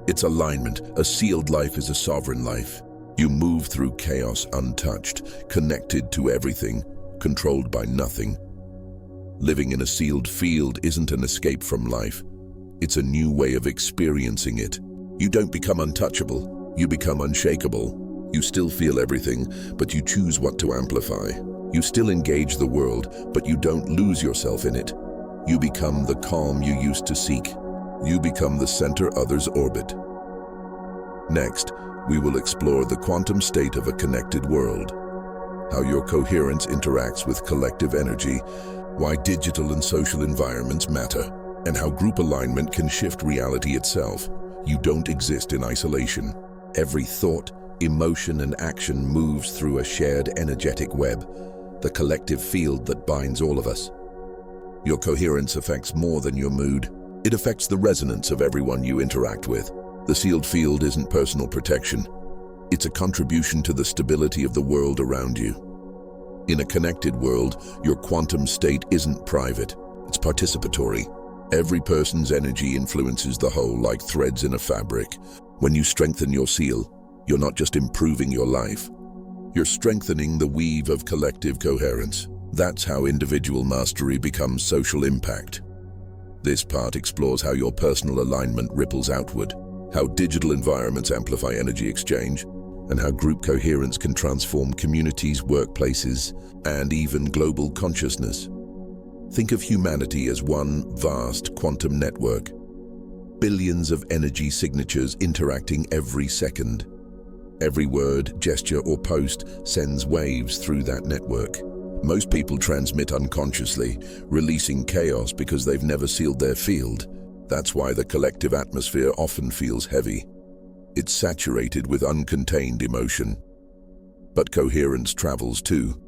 It's alignment. A sealed life is a sovereign life. You move through chaos untouched, connected to everything, controlled by nothing. Living in a sealed field isn't an escape from life. It's a new way of experiencing it. You don't become untouchable. You become unshakable. You still feel everything, but you choose what to amplify. You still engage the world, but you don't lose yourself in it. You become the calm you used to seek. You become the center others orbit. Next, we will explore the quantum state of a connected world, how your coherence interacts with collective energy, why digital and social environments matter, and how group alignment can shift reality itself. You don't exist in isolation. Every thought, emotion, and action moves through a shared energetic web, the collective field that binds all of us. Your coherence affects more than your mood. It affects the resonance of everyone you interact with. The sealed field isn't personal protection. It's a contribution to the stability of the world around you. In a connected world, your quantum state isn't private. It's participatory. Every person's energy influences the whole like threads in a fabric. When you strengthen your seal, you're not just improving your life. You're strengthening the weave of collective coherence. That's how individual mastery becomes social impact. This part explores how your personal alignment ripples outward. how digital environments amplify energy exchange, and how group coherence can transform communities, workplaces, and even global consciousness. Think of humanity as one vast quantum network. Billions of energy signatures interacting every second. Every word, gesture, or post sends waves through that network. Most people transmit unconsciously, releasing chaos because they've never sealed their field. That's why the collective atmosphere often feels heavy. It's saturated with uncontained emotion. But coherence travels too.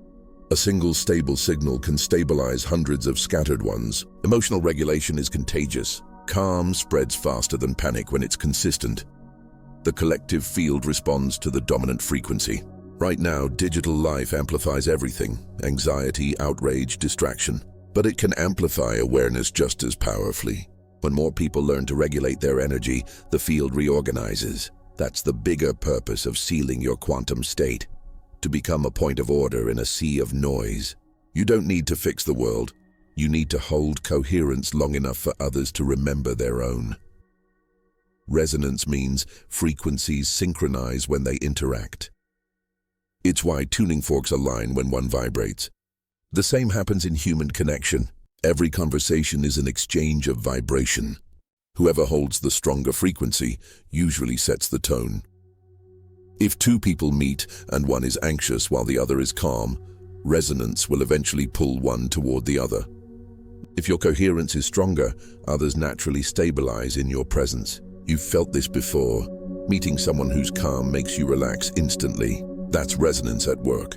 A single stable signal can stabilize hundreds of scattered ones. Emotional regulation is contagious. Calm spreads faster than panic when it's consistent. The collective field responds to the dominant frequency. Right now, digital life amplifies everything: anxiety, outrage, distraction. But it can amplify awareness just as powerfully. When more people learn to regulate their energy, the field reorganizes. That's the bigger purpose of sealing your quantum state. To become a point of order in a sea of noise. You don't need to fix the world. You need to hold coherence long enough for others to remember their own. Resonance means frequencies synchronize when they interact. It's why tuning forks align when one vibrates. The same happens in human connection. Every conversation is an exchange of vibration. Whoever holds the stronger frequency usually sets the tone. If two people meet and one is anxious while the other is calm, resonance will eventually pull one toward the other. If your coherence is stronger, others naturally stabilize in your presence. You've felt this before. Meeting someone who's calm makes you relax instantly. That's resonance at work.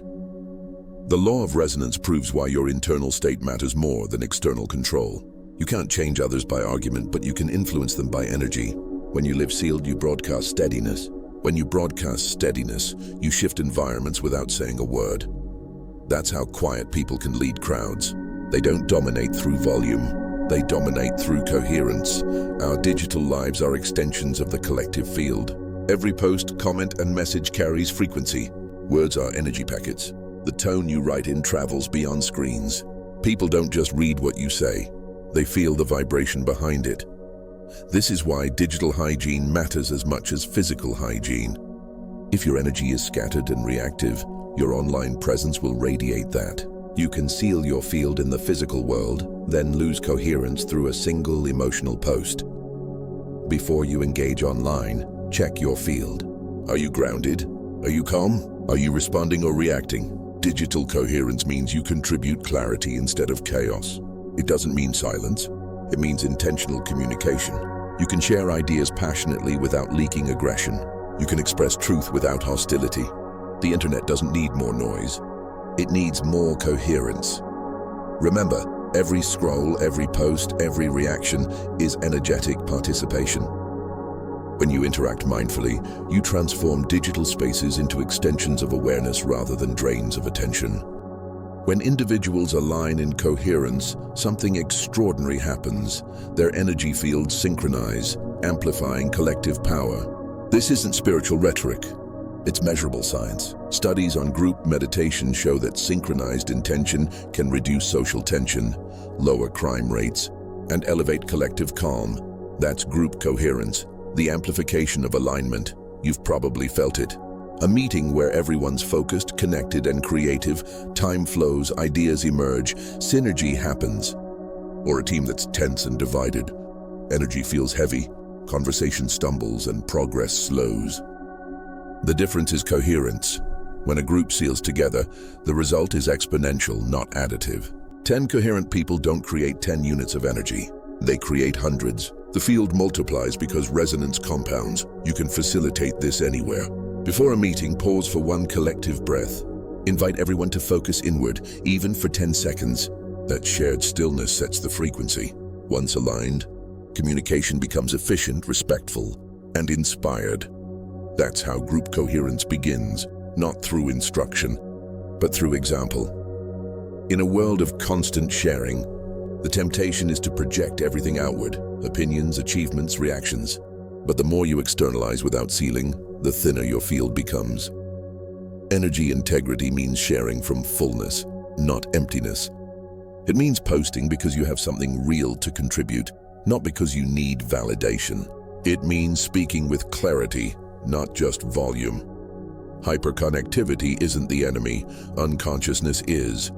The law of resonance proves why your internal state matters more than external control. You can't change others by argument, but you can influence them by energy. When you live sealed, you broadcast steadiness. When you broadcast steadiness, you shift environments without saying a word. That's how quiet people can lead crowds. They don't dominate through volume. They dominate through coherence. Our digital lives are extensions of the collective field. Every post, comment, and message carries frequency. Words are energy packets. The tone you write in travels beyond screens. People don't just read what you say. They feel the vibration behind it. This is why digital hygiene matters as much as physical hygiene. If your energy is scattered and reactive, your online presence will radiate that. You can seal your field in the physical world, then lose coherence through a single emotional post. Before you engage online, check your field. Are you grounded? Are you calm? Are you responding or reacting? Digital coherence means you contribute clarity instead of chaos. It doesn't mean silence. It means intentional communication. You can share ideas passionately without leaking aggression. You can express truth without hostility. The internet doesn't need more noise. It needs more coherence. Remember, every scroll, every post, every reaction is energetic participation. When you interact mindfully, you transform digital spaces into extensions of awareness rather than drains of attention. When individuals align in coherence, something extraordinary happens. Their energy fields synchronize, amplifying collective power. This isn't spiritual rhetoric. It's measurable science. Studies on group meditation show that synchronized intention can reduce social tension, lower crime rates, and elevate collective calm. That's group coherence. The amplification of alignment. You've probably felt it. A meeting where everyone's focused, connected, and creative. Time flows, ideas emerge, synergy happens. Or a team that's tense and divided. Energy feels heavy, conversation stumbles, and progress slows. The difference is coherence. When a group seals together, the result is exponential, not additive. 10 coherent people don't create 10 units of energy. They create hundreds. The field multiplies because resonance compounds. You can facilitate this anywhere. Before a meeting, pause for one collective breath. Invite everyone to focus inward, even for 10 seconds. That shared stillness sets the frequency. Once aligned, communication becomes efficient, respectful, and inspired. That's how group coherence begins, not through instruction, but through example. In a world of constant sharing, the temptation is to project everything outward, opinions, achievements, reactions. But the more you externalize without sealing, the thinner your field becomes. Energy integrity means sharing from fullness, not emptiness. It means posting because you have something real to contribute, not because you need validation. It means speaking with clarity, not just volume. Hyperconnectivity isn't the enemy, unconsciousness is.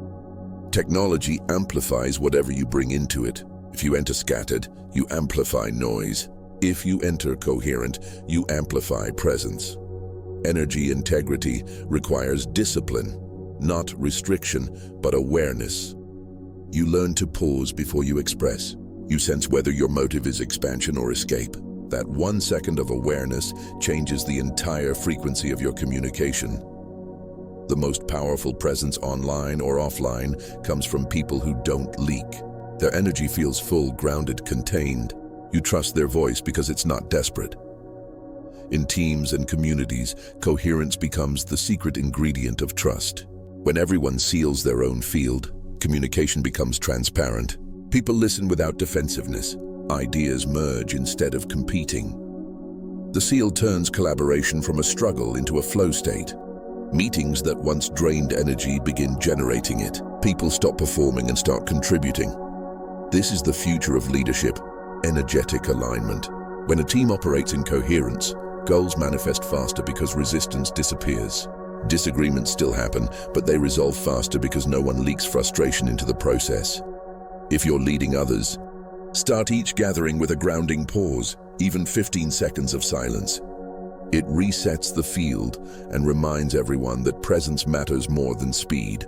Technology amplifies whatever you bring into it. If you enter scattered, you amplify noise. If you enter coherent, you amplify presence. Energy integrity requires discipline, not restriction, but awareness. You learn to pause before you express. You sense whether your motive is expansion or escape. That 1 second of awareness changes the entire frequency of your communication. The most powerful presence online or offline comes from people who don't leak. Their energy feels full, grounded, contained. You trust their voice because it's not desperate. In teams and communities, coherence becomes the secret ingredient of trust. When everyone seals their own field, communication becomes transparent. People listen without defensiveness. Ideas merge instead of competing. The seal turns collaboration from a struggle into a flow state. Meetings that once drained energy begin generating it. People stop performing and start contributing. This is the future of leadership, energetic alignment. When a team operates in coherence, goals manifest faster because resistance disappears. Disagreements still happen, but they resolve faster because no one leaks frustration into the process. If you're leading others, start each gathering with a grounding pause, even 15 seconds of silence. It resets the field and reminds everyone that presence matters more than speed.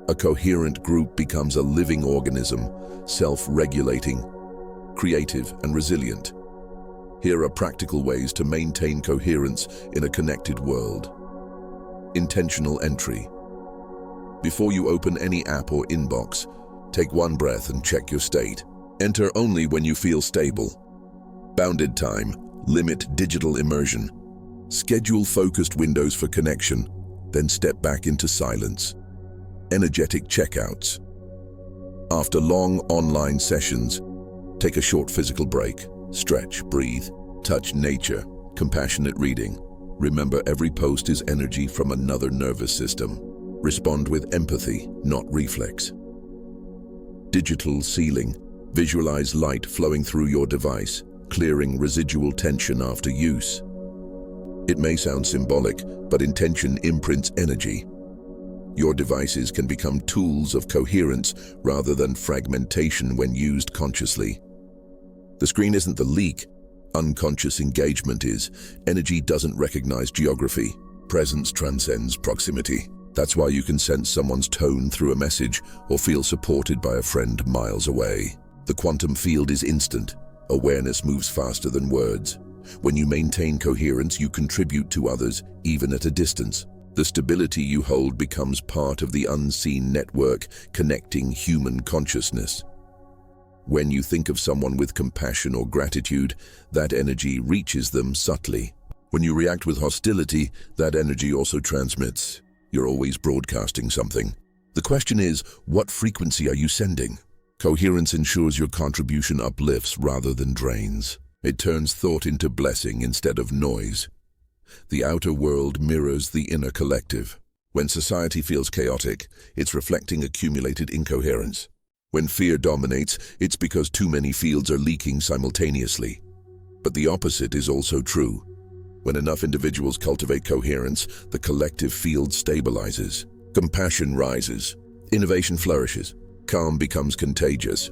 A coherent group becomes a living organism, self-regulating, creative, and resilient. Here are practical ways to maintain coherence in a connected world. Intentional entry. Before you open any app or inbox, take one breath and check your state. Enter only when you feel stable. Bounded time. Limit digital immersion. Schedule focused windows for connection, then step back into silence. Energetic checkouts. After long online sessions, take a short physical break. Stretch, breathe, touch nature, compassionate reading. Remember, every post is energy from another nervous system. Respond with empathy, not reflex. Digital sealing. Visualize light flowing through your device, clearing residual tension after use. It may sound symbolic, but intention imprints energy. Your devices can become tools of coherence rather than fragmentation when used consciously. The screen isn't the leak, unconscious engagement is. Energy doesn't recognize geography. Presence transcends proximity. That's why you can sense someone's tone through a message or feel supported by a friend miles away. The quantum field is instant. Awareness moves faster than words. When you maintain coherence, you contribute to others, even at a distance. The stability you hold becomes part of the unseen network connecting human consciousness. When you think of someone with compassion or gratitude, that energy reaches them subtly. When you react with hostility, that energy also transmits. You're always broadcasting something. The question is, what frequency are you sending? Coherence ensures your contribution uplifts rather than drains. It turns thought into blessing instead of noise. The outer world mirrors the inner collective. When society feels chaotic, it's reflecting accumulated incoherence. When fear dominates, it's because too many fields are leaking simultaneously. But the opposite is also true. When enough individuals cultivate coherence, the collective field stabilizes. Compassion rises. Innovation flourishes. Calm becomes contagious.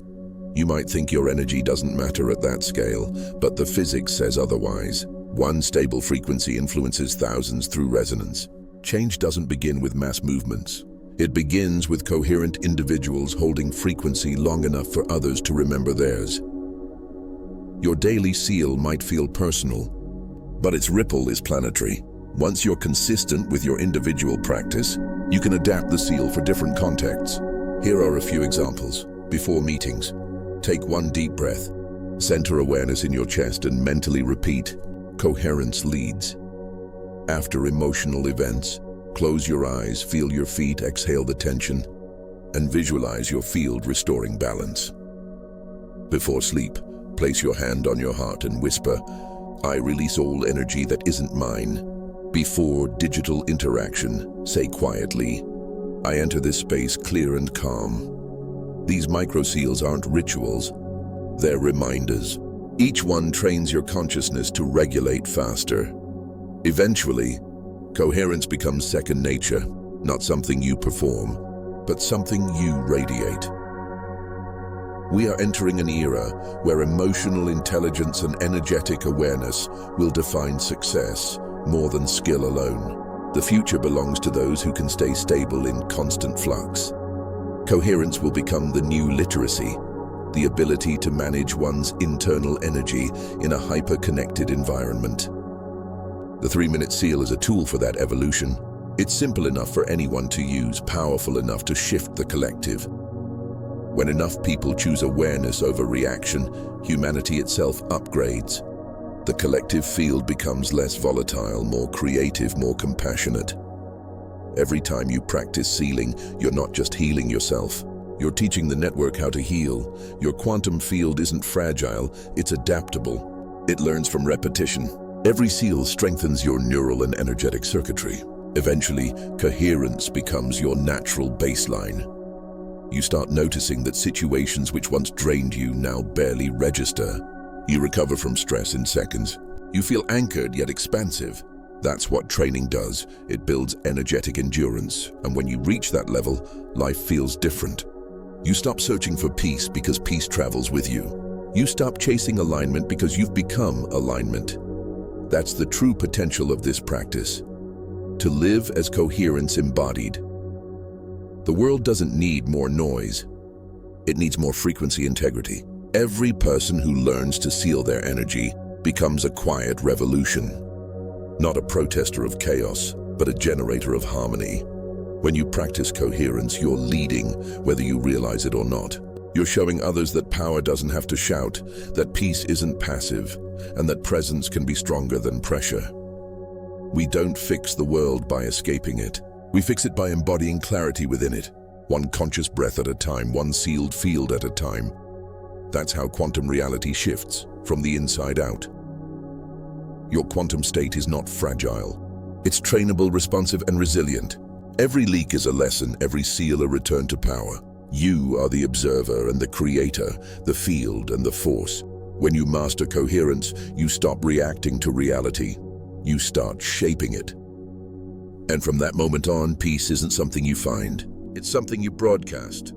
You might think your energy doesn't matter at that scale, but the physics says otherwise. One stable frequency influences thousands through resonance. Change doesn't begin with mass movements. It begins with coherent individuals holding frequency long enough for others to remember theirs. Your daily seal might feel personal, but its ripple is planetary. Once you're consistent with your individual practice, you can adapt the seal for different contexts. Here are a few examples. Before meetings, take one deep breath. Center awareness in your chest and mentally repeat, "Coherence leads." After emotional events, close your eyes, feel your feet, exhale the tension, and visualize your field restoring balance. Before sleep, place your hand on your heart and whisper, "I release all energy that isn't mine." Before digital interaction, say quietly, "I enter this space clear and calm." These micro-seals aren't rituals, they're reminders. Each one trains your consciousness to regulate faster. Eventually, coherence becomes second nature, not something you perform, but something you radiate. We are entering an era where emotional intelligence and energetic awareness will define success more than skill alone. The future belongs to those who can stay stable in constant flux. Coherence will become the new literacy, the ability to manage one's internal energy in a hyper-connected environment. The 3-minute seal is a tool for that evolution. It's simple enough for anyone to use, powerful enough to shift the collective. When enough people choose awareness over reaction, humanity itself upgrades. The collective field becomes less volatile, more creative, more compassionate. Every time you practice sealing, you're not just healing yourself. You're teaching the network how to heal. Your quantum field isn't fragile, it's adaptable. It learns from repetition. Every seal strengthens your neural and energetic circuitry. Eventually, coherence becomes your natural baseline. You start noticing that situations which once drained you now barely register. You recover from stress in seconds. You feel anchored yet expansive. That's what training does. It builds energetic endurance, and when you reach that level, life feels different. You stop searching for peace because peace travels with you. You stop chasing alignment because you've become alignment. That's the true potential of this practice. To live as coherence embodied. The world doesn't need more noise. It needs more frequency integrity. Every person who learns to seal their energy becomes a quiet revolution. Not a protester of chaos, but a generator of harmony. When you practice coherence, you're leading, whether you realize it or not. You're showing others that power doesn't have to shout, that peace isn't passive, and that presence can be stronger than pressure. We don't fix the world by escaping it. We fix it by embodying clarity within it, one conscious breath at a time, one sealed field at a time. That's how quantum reality shifts, from the inside out. Your quantum state is not fragile. It's trainable, responsive, and resilient. Every leak is a lesson, every seal a return to power. You are the observer and the creator, the field and the force. When you master coherence, you stop reacting to reality. You start shaping it. And from that moment on, peace isn't something you find. It's something you broadcast.